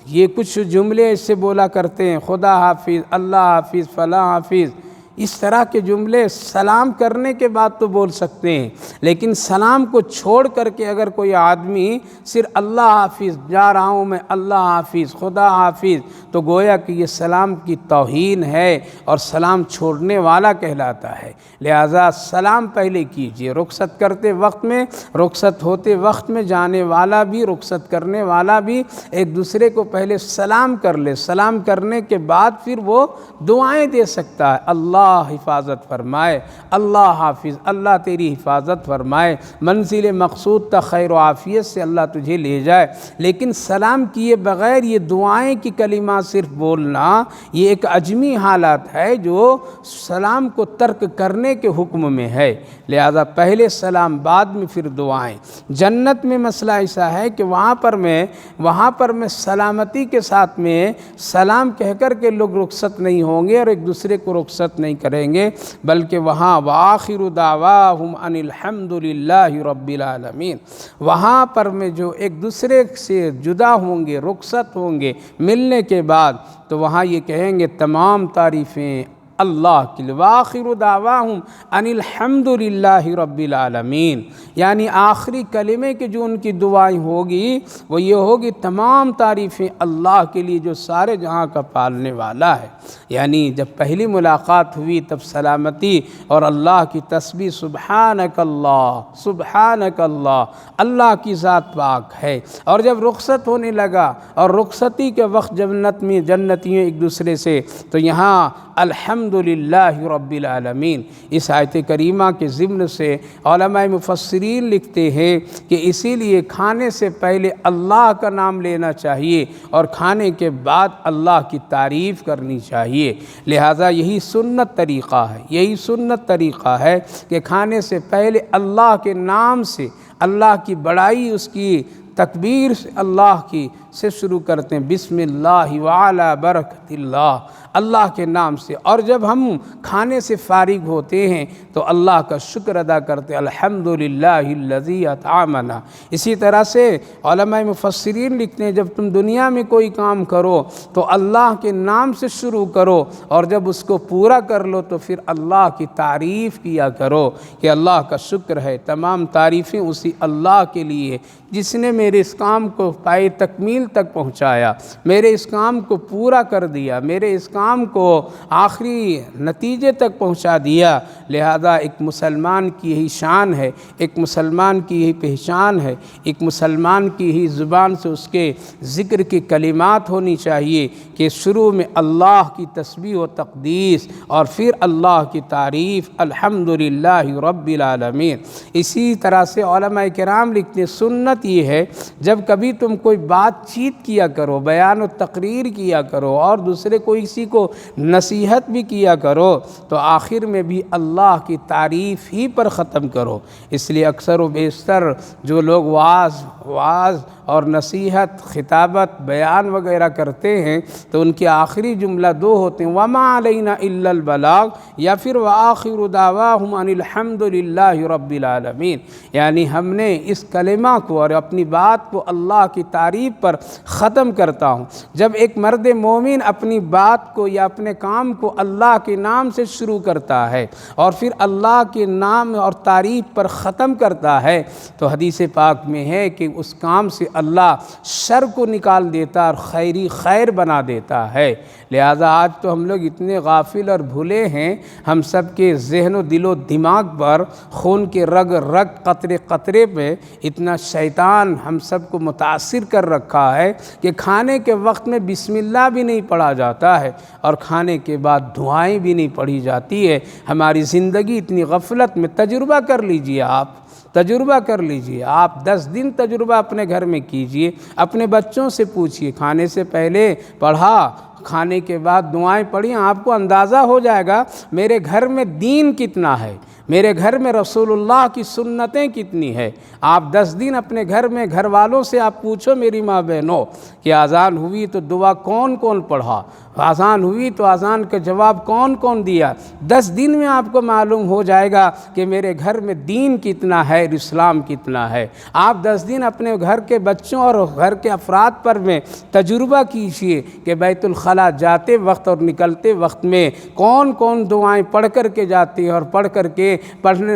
یہ کچھ جملے اس سے بولا کرتے ہیں، خدا حافظ، اللہ حافظ، فلاں حافظ، اس طرح کے جملے سلام کرنے کے بعد تو بول سکتے ہیں، لیکن سلام کو چھوڑ کر کے اگر کوئی آدمی صرف اللہ حافظ، جا رہا ہوں میں، اللہ حافظ، خدا حافظ، تو گویا کہ یہ سلام کی توہین ہے اور سلام چھوڑنے والا کہلاتا ہے۔ لہذا سلام پہلے کیجئے، رخصت کرتے وقت میں، رخصت ہوتے وقت میں، جانے والا بھی رخصت کرنے والا بھی ایک دوسرے کو پہلے سلام کر لے، سلام کرنے کے بعد پھر وہ دعائیں دے سکتا ہے، اللہ حفاظت فرمائے، اللہ حافظ، اللہ تیری حفاظت فرمائے، منزل مقصود تک خیر و عافیت سے اللہ تجھے لے جائے۔ لیکن سلام کیے بغیر یہ دعائیں کی کلمات صرف بولنا، یہ ایک عجمی حالات ہے جو سلام کو ترک کرنے کے حکم میں ہے۔ لہذا پہلے سلام، بعد میں پھر دعائیں۔ جنت میں مسئلہ ایسا ہے کہ وہاں پر میں سلامتی کے ساتھ میں سلام کہہ کر کے لوگ رخصت نہیں ہوں گے اور ایک دوسرے کو رخصت نہیں کریں گے، بلکہ وہاں وآخر دعواہم ان الحمد للہ رب العالمین، وہاں پر میں جو ایک دوسرے سے جدا ہوں گے، رخصت ہوں گے ملنے کے بعد، تو وہاں یہ کہیں گے تمام تعریفیں اللہ کے لیے، وآخر دعواہم ان الحمد للہ رب العالمین، یعنی آخری کلمے کی جو ان کی دعائیں ہوگی وہ یہ ہوگی تمام تعریفیں اللہ کے لیے جو سارے جہاں کا پالنے والا ہے۔ یعنی جب پہلی ملاقات ہوئی تب سلامتی اور اللہ کی تسبیح، سبحانک اللہ، سبحانک اللہ، اللہ کی ذات پاک ہے۔ اور جب رخصت ہونے لگا اور رخصتی کے وقت جنتیوں ایک دوسرے سے، تو یہاں الحمدللہ رب العالمین، اس آیت کریمہ کے ضمن سے علماء مفسرین لکھتے ہیں کہ اسی لیے کھانے سے پہلے اللہ کا نام لینا چاہیے اور کھانے کے بعد اللہ کی تعریف کرنی چاہیے۔ لہٰذا یہی سنت طریقہ ہے کہ کھانے سے پہلے اللہ کے نام سے، اللہ کی بڑائی، اس کی تکبیر سے، اللہ کی سے شروع کرتے ہیں، بسم اللہ وعلی برکت اللہ، اللہ کے نام سے۔ اور جب ہم کھانے سے فارغ ہوتے ہیں تو اللہ کا شکر ادا کرتے ہیں، الحمدللہ الذی اطعمنا۔ اسی طرح سے علماء مفسرین لکھتے ہیں جب تم دنیا میں کوئی کام کرو تو اللہ کے نام سے شروع کرو، اور جب اس کو پورا کر لو تو پھر اللہ کی تعریف کیا کرو کہ اللہ کا شکر ہے، تمام تعریفیں اسی اللہ کے لیے جس نے میرے اس کام کو پائے تکمیل تک پہنچایا، میرے اس کام کو پورا کر دیا، میرے اس کام کو آخری نتیجے تک پہنچا دیا۔ لہذا ایک مسلمان کی یہی شان ہے، ایک مسلمان کی یہی پہچان ہے، ایک مسلمان کی ہی زبان سے اس کے ذکر کی کلمات ہونی چاہیے کہ شروع میں اللہ کی تسبیح و تقدیس اور پھر اللہ کی تعریف، الحمدللہ رب العالمین۔ اسی طرح سے علماء کرام لکھتے ہیں سنت یہ ہے جب کبھی تم کوئی بات چیت کیا کرو، بیان و تقریر کیا کرو اور دوسرے کو کسی کو نصیحت بھی کیا کرو تو آخر میں بھی اللہ کی تعریف ہی پر ختم کرو۔ اس لیے اکثر و بیشتر جو لوگ وعظ اور نصیحت، خطابت، بیان وغیرہ کرتے ہیں تو ان کے آخری جملہ دو ہوتے ہیں، وما علینا الا البلاغ، یا پھر وآخر دعواہم ان الحمدللہ رب العالمین، یعنی ہم نے اس کلمہ کو اور اپنی بات کو اللہ کی تعریف پر ختم کرتا ہوں۔ جب ایک مرد مومن اپنی بات کو یا اپنے کام کو اللہ کے نام سے شروع کرتا ہے اور پھر اللہ کے نام اور تعریف پر ختم کرتا ہے تو حدیث پاک میں ہے کہ اس کام سے اللہ شر کو نکال دیتا اور خیری خیر بنا دیتا ہے۔ لہٰذا آج تو ہم لوگ اتنے غافل اور بھولے ہیں، ہم سب کے ذہن و دل و دماغ پر، خون کے رگ رگ قطرے قطرے پہ اتنا شیطان ہم سب کو متاثر کر رکھا ہے کہ کھانے کے وقت میں بسم اللہ بھی نہیں پڑھا جاتا ہے اور کھانے کے بعد دعائیں بھی نہیں پڑھی جاتی ہے۔ ہماری زندگی اتنی غفلت میں، تجربہ کر لیجئے، آپ تجربہ کر لیجئے، آپ 10 دن تجربہ اپنے گھر میں کیجئے، اپنے بچوں سے پوچھئے، کھانے سے پہلے پڑھا، کھانے کے بعد دعائیں پڑھی، آپ کو اندازہ ہو جائے گا میرے گھر میں دین کتنا ہے، میرے گھر میں رسول اللہ کی سنتیں کتنی ہے۔ آپ 10 دن اپنے گھر میں گھر والوں سے آپ پوچھو میری ماں بہنوں کہ اذان ہوئی تو دعا کون کون پڑھا، اذان ہوئی تو اذان کا جواب کون کون دیا۔ 10 دن میں آپ کو معلوم ہو جائے گا کہ میرے گھر میں دین کتنا ہے، اسلام کتنا ہے۔ آپ 10 دن اپنے گھر کے بچوں اور گھر کے افراد پر میں تجربہ کیجئے کہ بیت الخلاء جاتے وقت اور نکلتے وقت میں کون کون دعائیں پڑھ کر کے جاتے ہیں اور پڑھ کر کے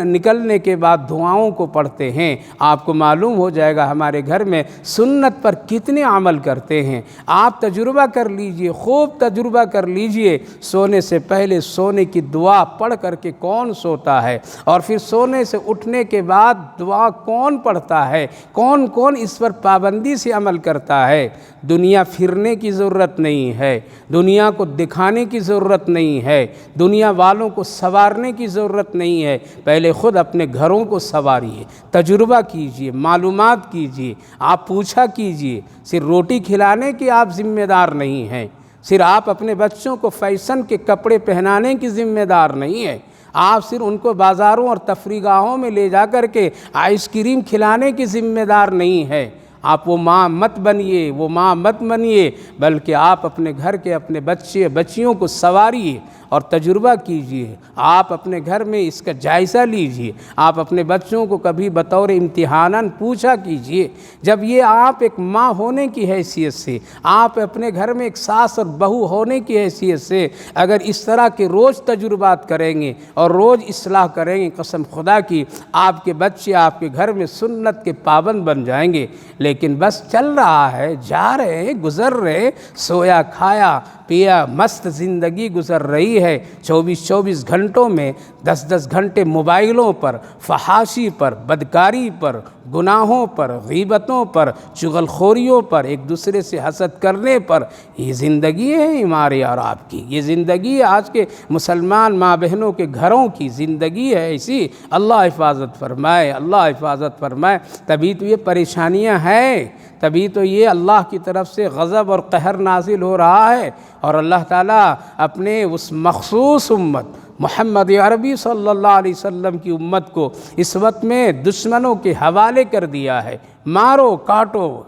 نکلنے کے بعد دعاؤں کو پڑھتے ہیں۔ آپ کو معلوم ہو جائے گا ہمارے گھر میں سنت پر کتنے عمل کرتے ہیں۔ آپ تجربہ کر لیجئے، خوب تجربہ کر لیجئے، سونے سے پہلے سونے کی دعا پڑھ کر کے کون سوتا ہے، اور پھر سونے سے اٹھنے کے بعد دعا کون پڑھتا ہے، کون کون اس پر پابندی سے عمل کرتا ہے۔ دنیا پھرنے کی ضرورت نہیں ہے، دنیا کو دکھانے کی ضرورت نہیں ہے، دنیا والوں کو سنوارنے کی ضرورت نہیں ہے، پہلے خود اپنے گھروں کو سنواریے، تجربہ کیجئے، معلومات کیجئے، آپ پوچھا کیجئے۔ صرف روٹی کھلانے کی آپ ذمہ دار نہیں ہیں، صرف آپ اپنے بچوں کو فیشن کے کپڑے پہنانے کی ذمہ دار نہیں ہے، آپ صرف ان کو بازاروں اور تفریح گاہوں میں لے جا کر کے آئس کریم کھلانے کی ذمہ دار نہیں ہے۔ آپ وہ ماں مت بنیے، وہ ماں مت بنیے، بلکہ آپ اپنے گھر کے اپنے بچے بچیوں کو سنواریے اور تجربہ کیجئے۔ آپ اپنے گھر میں اس کا جائزہ لیجئے، آپ اپنے بچوں کو کبھی بطور امتحاناً پوچھا کیجئے۔ جب یہ آپ ایک ماں ہونے کی حیثیت سے، آپ اپنے گھر میں ایک ساس اور بہو ہونے کی حیثیت سے اگر اس طرح کے روز تجربات کریں گے اور روز اصلاح کریں گے، قسم خدا کی آپ کے بچے آپ کے گھر میں سنت کے پابند بن جائیں گے۔ لیکن بس چل رہا ہے، جا رہے ہیں، گزر رہے، سویا کھایا پیا مست زندگی گزر رہی ہے۔ 24 گھنٹوں میں 10 گھنٹے موبائلوں پر، فحاشی پر، بدکاری پر، گناہوں پر، غیبتوں پر، چغل خوریوں پر، ایک دوسرے سے حسد کرنے پر، یہ زندگی ہے ہماری اور آپ کی، یہ زندگی ہے آج کے مسلمان ماں بہنوں کے گھروں کی زندگی ہے ایسی۔ اللہ حفاظت فرمائے، اللہ حفاظت فرمائے۔ تبھی تو یہ پریشانیاں ہیں، تبھی تو یہ اللہ کی طرف سے غضب اور قہر نازل ہو رہا ہے، اور اللہ تعالیٰ اپنے اس مخصوص امت محمد عربی صلی اللہ علیہ وسلم کی امت کو اس وقت میں دشمنوں کے حوالے کر دیا ہے۔ مارو کاٹو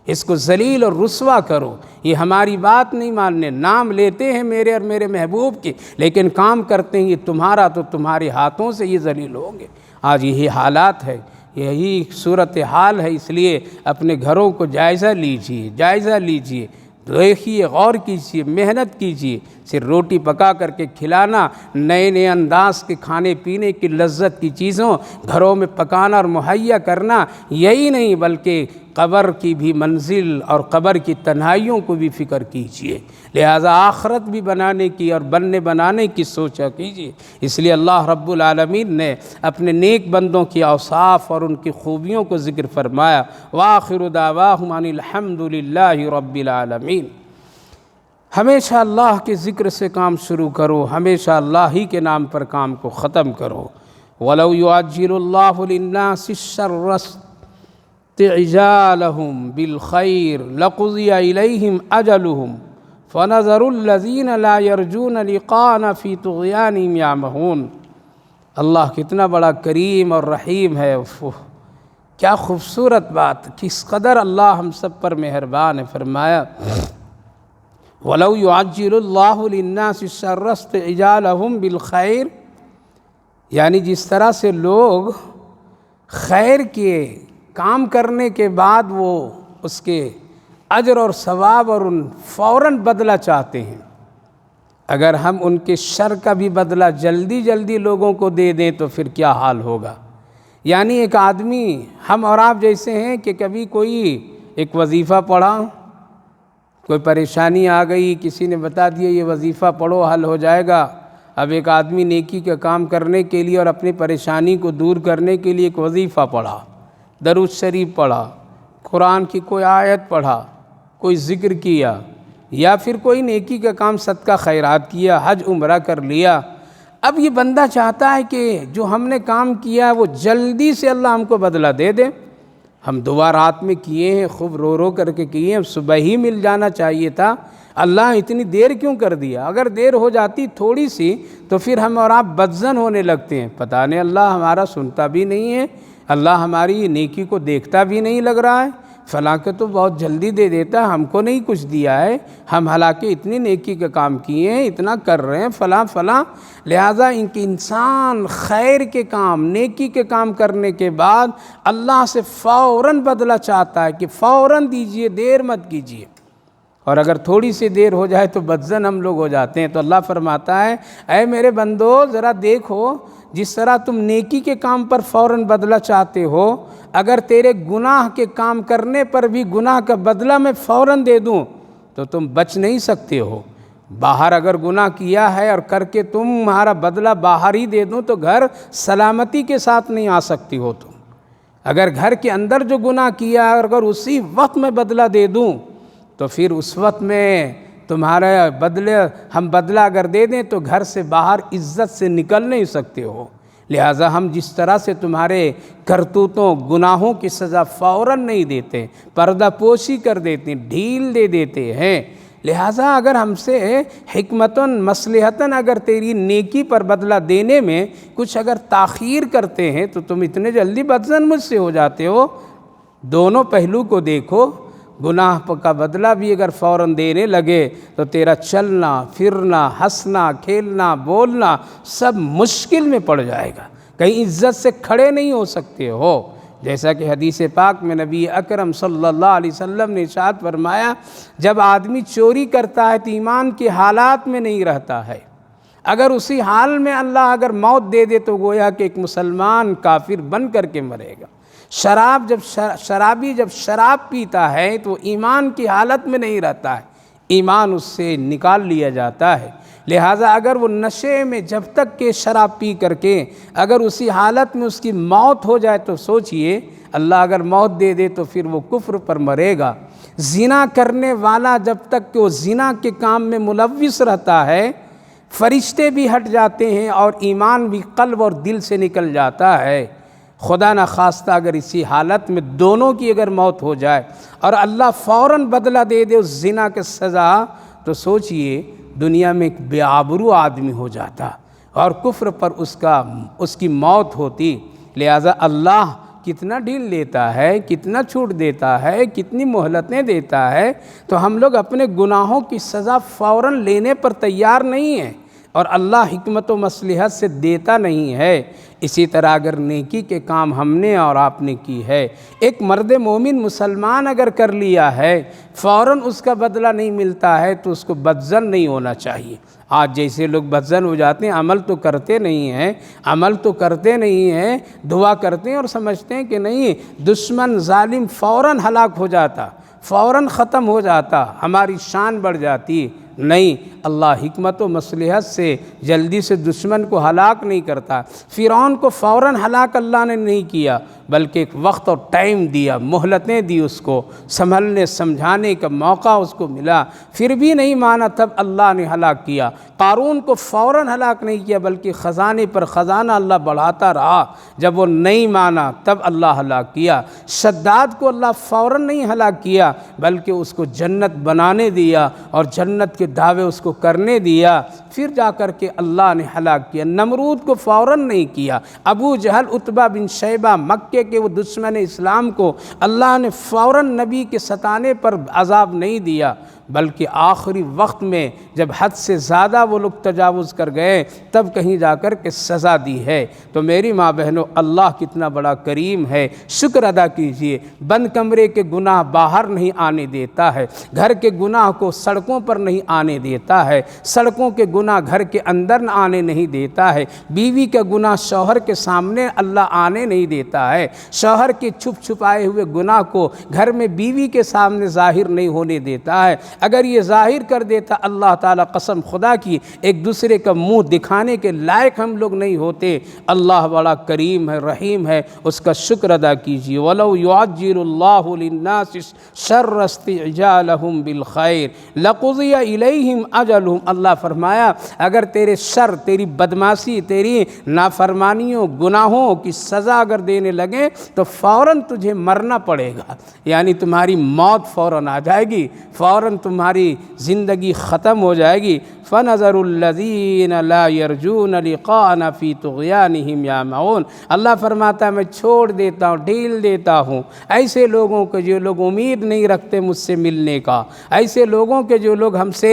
اس کو ذلیل اور رسوا کرو۔ یہ ہماری بات نہیں ماننے، نام لیتے ہیں میرے اور میرے محبوب کے، لیکن کام کرتے ہیں یہ تمہارا، تو تمہارے ہاتھوں سے یہ ذلیل ہوں گے۔ آج یہی حالات ہے، یہی صورتحال ہے، اس لیے اپنے گھروں کو جائزہ لیجئے، دیکھیے، غور کیجیے، محنت کیجیے۔ صرف روٹی پکا کر کے کھلانا، نئے نئے انداز کے کھانے پینے کی لذت کی چیزوں گھروں میں پکانا اور مہیا کرنا، یہی نہیں بلکہ قبر کی بھی منزل اور قبر کی تنہائیوں کو بھی فکر کیجیے۔ لہذا آخرت بھی بنانے کی اور بنانے کی سوچا کیجیے۔ اس لیے اللہ رب العالمین نے اپنے نیک بندوں کی اوصاف اور ان کی خوبیوں کو ذکر فرمایا۔ وآخر دعواہم ان الحمد للہ رب العالمین۔ ہمیشہ اللہ کے ذکر سے کام شروع کرو، ہمیشہ اللہ ہی کے نام پر کام کو ختم کرو۔ وَلَوْ يُعَجِّلُ اللَّهُ لِلنَّاسِ الشَّرَّ اسْتِعْجَالَهُم بِالْخَيْرِ لَقُضِيَ إِلَيْهِمْ أَجَلُهُمْ فَنَذَرُ الَّذِينَ لَا يَرْجُونَ لِقَاءَنَا فِي طُغْيَانِهِمْ يَعْمَهُونَ۔ اللہ کتنا بڑا کریم اور رحیم ہے، کیا خوبصورت بات، کس قدر اللہ ہم سب پر مہربان ہے۔ فرمایا وَلَوْ يُعَجِّلُ اللَّهُ لِلنَّاسِ الشَّرَّ اسْتِعْجَالَهُم بِالْخَيْرِ، یعنی جس طرح سے لوگ خیر کے کام کرنے کے بعد وہ اس کے اجر اور ثواب اور ان فوراً بدلہ چاہتے ہیں، اگر ہم ان کے شر کا بھی بدلہ جلدی جلدی لوگوں کو دے دیں تو پھر کیا حال ہوگا۔ یعنی ایک آدمی ہم اور آپ جیسے ہیں کہ کبھی کوئی ایک وظیفہ پڑھا، کوئی پریشانی آ گئی، کسی نے بتا دیا یہ وظیفہ پڑھو حل ہو جائے گا۔ اب ایک آدمی نیکی کا کام کرنے کے لیے اور اپنی پریشانی کو دور کرنے کے لیے ایک وظیفہ پڑھا، درود شریف پڑھا، قرآن کی کوئی آیت پڑھا، کوئی ذکر کیا، یا پھر کوئی نیکی کا کام صدقہ خیرات کیا، حج عمرہ کر لیا۔ اب یہ بندہ چاہتا ہے کہ جو ہم نے کام کیا وہ جلدی سے اللہ ہم کو بدلہ دے دے۔ ہم دعا رات میں کیے ہیں، خوب رو رو کر کے کیے ہیں، صبح ہی مل جانا چاہیے تھا، اللہ اتنی دیر کیوں کر دیا؟ اگر دیر ہو جاتی تھوڑی سی تو پھر ہم اور آپ بدظن ہونے لگتے ہیں، پتہ نہیں اللہ ہمارا سنتا بھی نہیں ہے، اللہ ہماری نیکی کو دیکھتا بھی نہیں لگ رہا ہے، فلاں کے تو بہت جلدی دے دیتا ہے، ہم کو نہیں کچھ دیا ہے، ہم حالانکہ اتنی نیکی کا کام کیے ہیں، اتنا کر رہے ہیں، فلاں فلاں۔ لہٰذا انسان خیر کے کام، نیکی کے کام کرنے کے بعد اللہ سے فوراً بدلہ چاہتا ہے کہ فوراً دیجئے، دیر مت کیجئے، اور اگر تھوڑی سی دیر ہو جائے تو بدظن ہم لوگ ہو جاتے ہیں۔ تو اللہ فرماتا ہے اے میرے بندو ذرا دیکھو، جس طرح تم نیکی کے کام پر فوراً بدلہ چاہتے ہو، اگر تیرے گناہ کے کام کرنے پر بھی گناہ کا بدلہ میں فوراً دے دوں تو تم بچ نہیں سکتے ہو۔ باہر اگر گناہ کیا ہے اور کر کے تمہارا بدلہ باہر ہی دے دوں تو گھر سلامتی کے ساتھ نہیں آ سکتی ہو تم۔ اگر گھر کے اندر جو گناہ کیا ہے اگر اسی وقت میں بدلہ دے دوں تو پھر اس وقت میں تمہارا ہم بدلہ اگر دے دیں تو گھر سے باہر عزت سے نکل نہیں سکتے ہو۔ لہٰذا ہم جس طرح سے تمہارے کرتوتوں گناہوں کی سزا فوراً نہیں دیتے، پردہ پوشی کر دیتے ہیں، ڈھیل دے دیتے ہیں۔ لہٰذا اگر ہم سے حکمتاً مصلحتاً اگر تیری نیکی پر بدلہ دینے میں کچھ اگر تاخیر کرتے ہیں تو تم اتنے جلدی بدظن مجھ سے ہو جاتے ہو۔ دونوں پہلو کو دیکھو، گناہ کا بدلہ بھی اگر فوراً دینے لگے تو تیرا چلنا پھرنا ہنسنا کھیلنا بولنا سب مشکل میں پڑ جائے گا، کہیں عزت سے کھڑے نہیں ہو سکتے ہو۔ جیسا کہ حدیث پاک میں نبی اکرم صلی اللہ علیہ وسلم نے ارشاد فرمایا جب آدمی چوری کرتا ہے تو ایمان کے حالات میں نہیں رہتا ہے، اگر اسی حال میں اللہ اگر موت دے دے تو گویا کہ ایک مسلمان کافر بن کر کے مرے گا۔ شرابی جب شراب پیتا ہے تو ایمان کی حالت میں نہیں رہتا ہے، ایمان اس سے نکال لیا جاتا ہے۔ لہٰذا اگر وہ نشے میں جب تک کہ شراب پی کر کے اگر اسی حالت میں اس کی موت ہو جائے تو سوچئے اللہ اگر موت دے دے تو پھر وہ کفر پر مرے گا۔ زنا کرنے والا جب تک کہ وہ زنا کے کام میں ملوث رہتا ہے فرشتے بھی ہٹ جاتے ہیں اور ایمان بھی قلب اور دل سے نکل جاتا ہے۔ خدا نخواستہ اگر اسی حالت میں دونوں کی اگر موت ہو جائے اور اللہ فوراً بدلہ دے دے اس زنا کے سزا تو سوچئے دنیا میں ایک بے آبرو آدمی ہو جاتا اور کفر پر اس کی موت ہوتی۔ لہٰذا اللہ کتنا ڈھیل دیتا ہے، کتنا چھوٹ دیتا ہے، کتنی مہلتیں دیتا ہے، تو ہم لوگ اپنے گناہوں کی سزا فوراً لینے پر تیار نہیں ہیں اور اللہ حکمت و مصلحت سے دیتا نہیں ہے۔ اسی طرح اگر نیکی کے کام ہم نے اور آپ نے کی ہے، ایک مرد مومن مسلمان اگر کر لیا ہے فوراً اس کا بدلہ نہیں ملتا ہے تو اس کو بدظن نہیں ہونا چاہیے۔ آج جیسے لوگ بدظن ہو جاتے ہیں، عمل تو کرتے نہیں ہیں، دعا کرتے ہیں اور سمجھتے ہیں کہ نہیں دشمن ظالم فوراً ہلاک ہو جاتا، فوراً ختم ہو جاتا، ہماری شان بڑھ جاتی۔ نہیں، اللہ حکمت و مصلحت سے جلدی سے دشمن کو ہلاک نہیں کرتا۔ فرعون کو فوراً ہلاک اللہ نے نہیں کیا بلکہ ایک وقت اور ٹائم دیا، مہلتیں دی، اس کو سنبھلنے سمجھانے کا موقع اس کو ملا، پھر بھی نہیں مانا تب اللہ نے ہلاک کیا۔ قارون کو فوراً ہلاک نہیں کیا بلکہ خزانے پر خزانہ اللہ بڑھاتا رہا، جب وہ نہیں مانا تب اللہ ہلاک کیا۔ شداد کو اللہ فوراً نہیں ہلاک کیا بلکہ اس کو جنت بنانے دیا اور جنت کے دعوے اس کو کرنے دیا، پھر جا کر کے اللہ نے ہلاک کیا۔ نمرود کو فوراً نہیں کیا۔ ابو جہل عتبہ بن شیبہ مکے کے وہ دشمن اسلام کو اللہ نے فوراً نبی کے ستانے پر عذاب نہیں دیا بلکہ آخری وقت میں جب حد سے زیادہ وہ لوگ تجاوز کر گئے تب کہیں جا کر کے سزا دی ہے۔ تو میری ماں بہنوں، اللہ کتنا بڑا کریم ہے، شکر ادا کیجئے۔ بند کمرے کے گناہ باہر نہیں آنے دیتا ہے، گھر کے گناہ کو سڑکوں پر نہیں آنے دیتا ہے، سڑکوں کے گناہ گھر کے اندر نہ آنے نہیں دیتا ہے، بیوی کا گناہ شوہر کے سامنے اللہ آنے نہیں دیتا ہے، شوہر کے چھپ چھپائے ہوئے گناہ کو گھر میں بیوی کے سامنے ظاہر نہیں ہونے دیتا ہے۔ اگر یہ ظاہر کر دیتا اللہ تعالیٰ، قسم خدا کی ایک دوسرے کا منہ دکھانے کے لائق ہم لوگ نہیں ہوتے۔ اللہ بڑا کریم ہے، رحیم ہے، اس کا شکر ادا کیجیے۔ وَلَوْ يُعَجِّلُ اللَّهُ لِلنَّاسِ الشَّرَّ اسْتِعْجَالَهُم بِالْخَيْرِ لَقُضِيَ إِلَيْهِمْ أَجَلُهُمْ۔ اللہ فرمایا اگر تیرے شر، تیری بدمعاشی، تیری نافرمانیوں، گناہوں کی سزا اگر دینے لگیں تو فوراً تجھے مرنا پڑے گا، یعنی تمہاری موت فوراً آ جائے گی، فوراً تمہاری زندگی ختم ہو جائے گی۔ فَنَذَرُ الَّذِينَ لَا يَرْجُونَ لِقَاءَنَا فِي طُغْيَانِهِمْ يَعْمَهُونَ۔ اللہ فرماتا ہے میں چھوڑ دیتا ہوں، ڈھیل دیتا ہوں ایسے لوگوں کو جو لوگ امید نہیں رکھتے مجھ سے ملنے کا، ایسے لوگوں کے جو لوگ ہم سے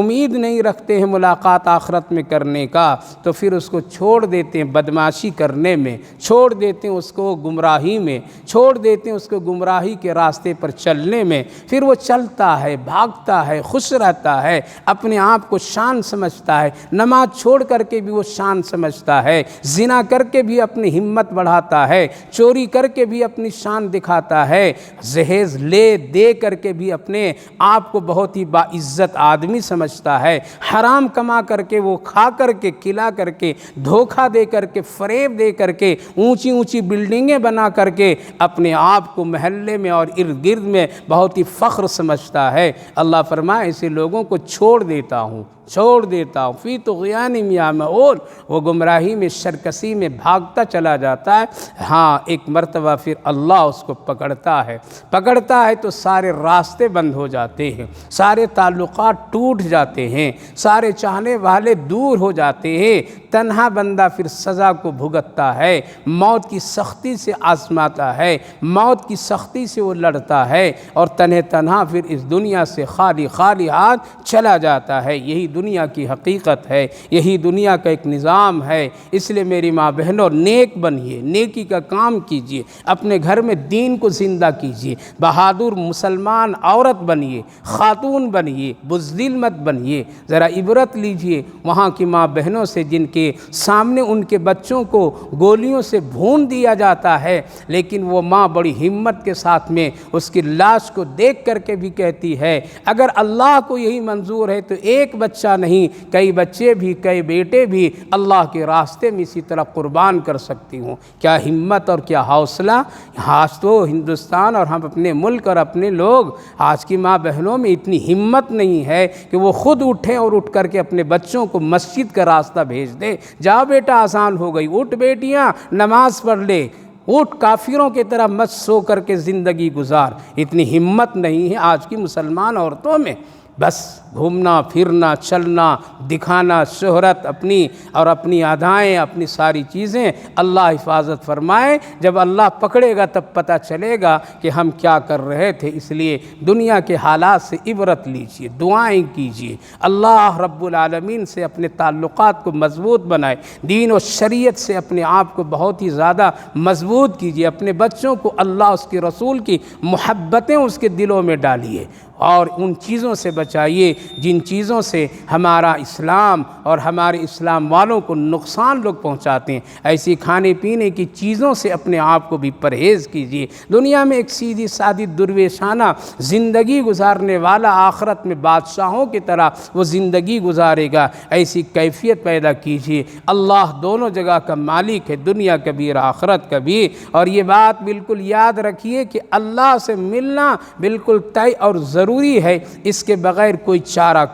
امید نہیں رکھتے ہیں ملاقات آخرت میں کرنے کا، تو پھر اس کو چھوڑ دیتے ہیں بدمعاشی کرنے میں، چھوڑ دیتے ہیں اس کو گمراہی میں، چھوڑ دیتے ہیں اس کو گمراہی کے راستے پر چلنے میں۔ پھر وہ چلتا ہے، بھاگتا ہے، خوش رہتا ہے، اپنے آپ کو شان سمجھتا ہے، نماز چھوڑ کر کے بھی وہ شان سمجھتا ہے، زنا کر کے بھی اپنی ہمت بڑھاتا ہے، چوری کر کے بھی اپنی شان دکھاتا ہے، جہیز لے دے کر کے بھی اپنے آپ کو بہت ہی باعزت آدمی سمجھتا ہے، حرام کما کر کے وہ کھا کر کے، کھلا کر کے، دھوکہ دے کر کے، فریب دے کر کے، اونچی اونچی بلڈنگیں بنا کر کے اپنے آپ کو محلے میں اور ارد گرد میں بہت ہی فخر سمجھتا ہے۔ اللہ فرمائے ایسے لوگوں کو چھوڑ دیتا ہوں، چھوڑ دیتا ہوں، فی طغیانہم یعمہون، وہ گمراہی میں، سرکشی میں بھاگتا چلا جاتا ہے۔ ہاں ایک مرتبہ پھر اللہ اس کو پکڑتا ہے تو سارے راستے بند ہو جاتے ہیں، سارے تعلقات ٹوٹ جاتے ہیں، سارے چاہنے والے دور ہو جاتے ہیں، تنہا بندہ پھر سزا کو بھگتتا ہے، موت کی سختی سے آزماتا ہے، موت کی سختی سے وہ لڑتا ہے، اور تنہا پھر اس دنیا سے خالی ہاتھ چلا جاتا ہے۔ یہی دنیا کی حقیقت ہے، یہی دنیا کا ایک نظام ہے۔ اس لیے میری ماں بہنوں نیک بنیے، نیکی کا کام کیجیے، اپنے گھر میں دین کو زندہ کیجیے، بہادر مسلمان عورت بنیے، خاتون بنیے، بزدل مت بنیے۔ ذرا عبرت لیجیے وہاں کی ماں بہنوں سے جن کے سامنے ان کے بچوں کو گولیوں سے بھون دیا جاتا ہے، لیکن وہ ماں بڑی ہمت کے ساتھ میں اس کی لاش کو دیکھ کر کے بھی کہتی ہے اگر اللہ کو یہی منظور ہے تو ایک بچہ نہیں، کئی بچے بھی، کئی بیٹے بھی اللہ کے راستے میں اسی طرح قربان کر سکتی ہوں۔ کیا ہمت اور کیا حوصلہ! آج تو ہندوستان اور ہم اپنے ملک اور اپنے لوگ، آج کی ماں بہنوں میں اتنی ہمت نہیں ہے کہ وہ خود اٹھیں اور اٹھ کر کے اپنے بچوں کو مسجد کا راستہ بھیج دیں۔ جاؤ بیٹا آسان ہو گئی، اٹھ بیٹیاں نماز پڑھ لے، اٹھ کافروں کی طرح مت سو کر کے زندگی گزار۔ اتنی ہمت نہیں ہے آج کی مسلمان عورتوں میں، بس گھومنا پھرنا، چلنا، دکھانا، شہرت اپنی اور اپنی ادائیں، اپنی ساری چیزیں۔ اللہ حفاظت فرمائے، جب اللہ پکڑے گا تب پتہ چلے گا کہ ہم کیا کر رہے تھے۔ اس لیے دنیا کے حالات سے عبرت لیجیے، دعائیں کیجیے، اللہ رب العالمین سے اپنے تعلقات کو مضبوط بنائے، دین و شریعت سے اپنے آپ کو بہت ہی زیادہ مضبوط کیجیے، اپنے بچوں کو اللہ اس کے رسول کی محبتیں اس کے دلوں میں ڈالیے، اور ان چیزوں سے بچائیے جن چیزوں سے ہمارا اسلام اور ہمارے اسلام والوں کو نقصان لوگ پہنچاتے ہیں۔ ایسی کھانے پینے کی چیزوں سے اپنے آپ کو بھی پرہیز کیجیے۔ دنیا میں ایک سیدھی سادی درویشانہ زندگی گزارنے والا آخرت میں بادشاہوں کی طرح وہ زندگی گزارے گا، ایسی کیفیت پیدا کیجیے۔ اللہ دونوں جگہ کا مالک ہے، دنیا کا بھی اور آخرت کا بھی، اور یہ بات بالکل یاد رکھیے کہ اللہ سے ملنا بالکل طے اور ضروری ہے، اس کے بغیر کوئی چارہ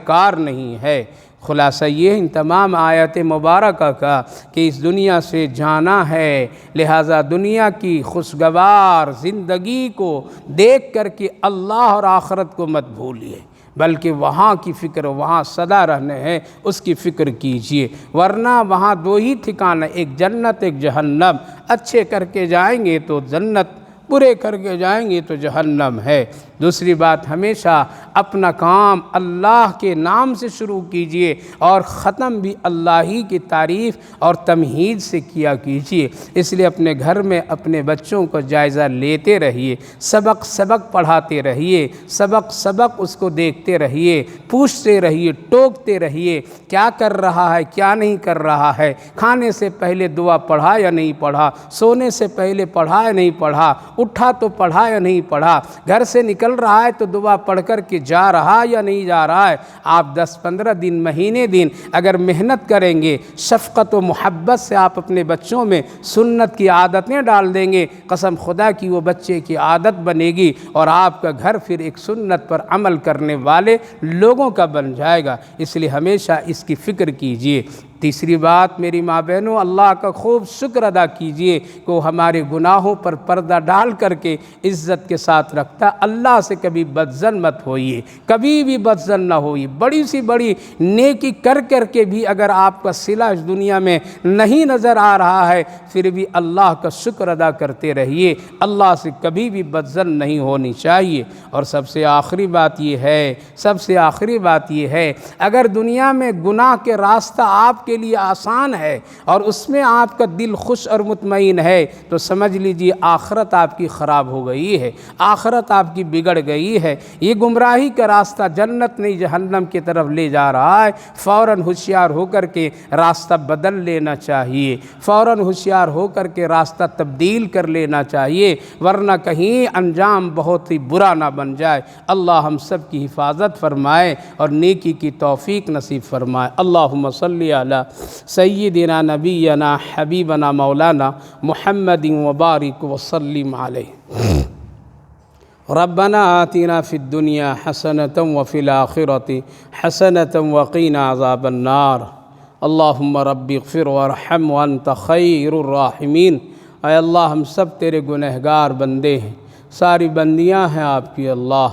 کار نہیں ہے۔ خلاصہ یہ ان تمام آیات مبارکہ کا کہ اس دنیا سے جانا ہے، لہٰذا دنیا کی خوشگوار زندگی کو دیکھ کر کے اللہ اور آخرت کو مت بھولیے، بلکہ وہاں کی فکر، وہاں سدا رہنے ہیں اس کی فکر کیجئے، ورنہ وہاں دو ہی ٹھکانہ، ایک جنت ایک جہنم۔ اچھے کر کے جائیں گے تو جنت برے کر کے جائیں گے تو جہنم ہے۔ دوسری بات، ہمیشہ اپنا کام اللہ کے نام سے شروع کیجئے اور ختم بھی اللہ ہی کی تعریف اور تمہید سے کیا کیجئے۔ اس لیے اپنے گھر میں اپنے بچوں کو جائزہ لیتے رہیے، سبق پڑھاتے رہیے، سبق اس کو دیکھتے رہیے، پوچھتے رہیے، ٹوکتے رہیے، کیا کر رہا ہے کیا نہیں کر رہا ہے، کھانے سے پہلے دعا پڑھا یا نہیں پڑھا، سونے سے پہلے پڑھا یا نہیں پڑھا، اٹھا تو پڑھا یا نہیں پڑھا، گھر سے نکل رہا ہے تو دعا پڑھ کر کے جا رہا یا نہیں جا رہا ہے۔ آپ 10-15 دن، مہینے دن اگر محنت کریں گے، شفقت و محبت سے آپ اپنے بچوں میں سنت کی عادتیں ڈال دیں گے، قسم خدا کی وہ بچے کی عادت بنے گی اور آپ کا گھر پھر ایک سنت پر عمل کرنے والے لوگوں کا بن جائے گا۔ اس لیے ہمیشہ اس کی فکر کیجئے۔ تیسری بات میری ماں بہنوں، اللہ کا خوب شکر ادا کیجئے کہ وہ ہمارے گناہوں پر پردہ ڈال کر کے عزت کے ساتھ رکھتا ہے۔ اللہ سے کبھی بدظن مت ہوئیے، کبھی بھی بدظن نہ ہوئیے۔ بڑی سی بڑی نیکی کر کے بھی اگر آپ کا صلہ اس دنیا میں نہیں نظر آ رہا ہے، پھر بھی اللہ کا شکر ادا کرتے رہیے۔ اللہ سے کبھی بھی بدظن نہیں ہونی چاہیے۔ اور سب سے آخری بات یہ ہے، اگر دنیا میں گناہ کے راستہ آپ کے لیے آسان ہے اور اس میں آپ کا دل خوش اور مطمئن ہے، تو سمجھ لیجئے آخرت آپ کی خراب ہو گئی ہے، آخرت آپ کی بگڑ گئی ہے۔ یہ گمراہی کا راستہ جنت نہیں جہنم کی طرف لے جا رہا ہے۔ فوراً ہوشیار ہو کر کے راستہ بدل لینا چاہیے، فوراً ہوشیار ہو کر کے راستہ تبدیل کر لینا چاہیے، ورنہ کہیں انجام بہت ہی برا نہ بن جائے۔ اللہ ہم سب کی حفاظت فرمائے اور نیکی کی توفیق نصیب فرمائے۔ اللہم صلی علی سیدنا نبینا حبیبنا مولانا محمد وبارک وسلم علیہ۔ ربنا آتنا فی الدنیا حسنۃ وفی الآخرۃ حسنۃ وقنا عذاب النار۔ اللہم رب اغفر وارحم وانت خیر الراحمین۔ اے اللہ ہم سب تیرے گنہگار بندے ہیں، ساری بندیاں ہیں آپ کی۔ اللہ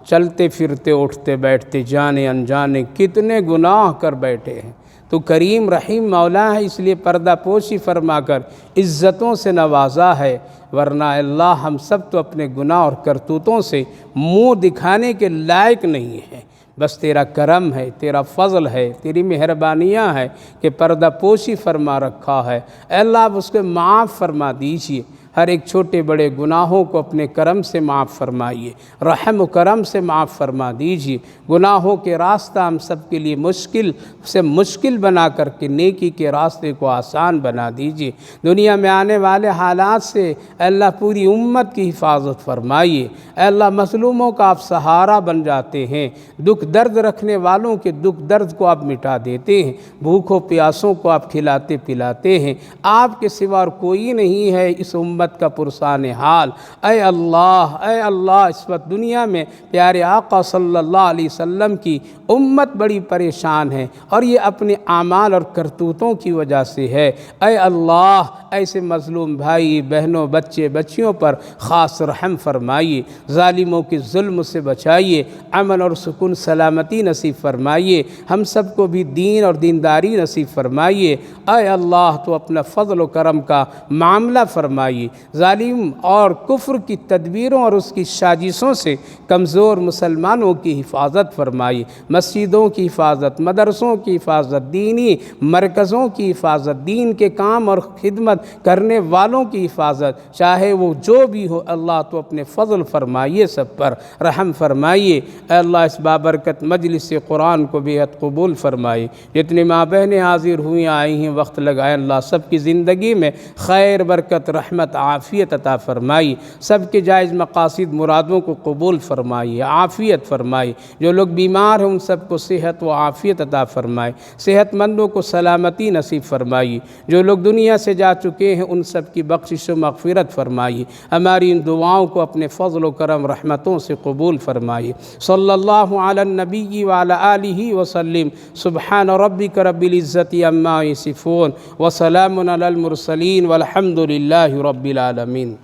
چلتے پھرتے اٹھتے بیٹھتے جانے انجانے کتنے گناہ کر بیٹھے ہیں۔ تو کریم رحیم مولا ہے، اس لیے پردہ پوشی فرما کر عزتوں سے نوازا ہے، ورنہ اللہ ہم سب تو اپنے گناہ اور کرتوتوں سے منہ دکھانے کے لائق نہیں ہیں۔ بس تیرا کرم ہے، تیرا فضل ہے، تیری مہربانیاں ہے کہ پردہ پوشی فرما رکھا ہے۔ اے اللہ آپ اس کو معاف فرما دیجئے، ہر ایک چھوٹے بڑے گناہوں کو اپنے کرم سے معاف فرمائیے، رحم و کرم سے معاف فرما دیجئے۔ گناہوں کے راستہ ہم سب کے لیے مشکل سے مشکل بنا کر کے نیکی کے راستے کو آسان بنا دیجئے۔ دنیا میں آنے والے حالات سے اے اللہ پوری امت کی حفاظت فرمائیے۔ اے اللہ مظلوموں کا آپ سہارا بن جاتے ہیں، دکھ درد رکھنے والوں کے دکھ درد کو آپ مٹا دیتے ہیں، بھوکوں پیاسوں کو آپ کھلاتے پلاتے ہیں۔ آپ کے سوا اور کوئی نہیں ہے اس امت کا پرسان حال۔ اے اللہ اس وقت دنیا میں پیارے آقا صلی اللہ علیہ وسلم کی امت بڑی پریشان ہے اور یہ اپنے اعمال اور کرتوتوں کی وجہ سے ہے۔ اے اللہ ایسے مظلوم بھائی بہنوں بچے بچیوں پر خاص رحم فرمائیے، ظالموں کے ظلم سے بچائیے، امن اور سکون سلامتی نصیب فرمائیے، ہم سب کو بھی دین اور دینداری نصیب فرمائیے۔ اے اللہ تو اپنا فضل و کرم کا معاملہ فرمائیے، ظالم اور کفر کی تدبیروں اور اس کی سازشوں سے کمزور مسلمانوں کی حفاظت فرمائیے، مسجدوں کی حفاظت، مدرسوں کی حفاظت، دینی مرکزوں کی حفاظت، دین کے کام اور خدمت کرنے والوں کی حفاظت، چاہے وہ جو بھی ہو اللہ تو اپنے فضل فرمائیے، سب پر رحم فرمائیے۔ اے اللہ اس بابرکت مجلس قرآن کو بے حد قبول فرمائیے۔ جتنی ماں بہنیں حاضر ہوئی آئی ہیں وقت لگائے، اللہ سب کی زندگی میں خیر برکت رحمت عافیت عطا فرمائی، سب کے جائز مقاصد مرادوں کو قبول فرمائی، عافیت فرمائی۔ جو لوگ بیمار ہیں ان سب کو صحت و عافیت عطا فرمائی، صحت مندوں کو سلامتی نصیب فرمائی۔ جو لوگ دنیا سے جا چکے ہیں ان سب کی بخشش و مغفرت فرمائی۔ ہماری ان دعاؤں کو اپنے فضل و کرم رحمتوں سے قبول فرمائی۔ صلی اللہ علی النبی وعلی آلہ وسلم۔ سبحان ربک رب العزت عما یصفون وسلام علی المرسلین والحمد للہ رب العالمین۔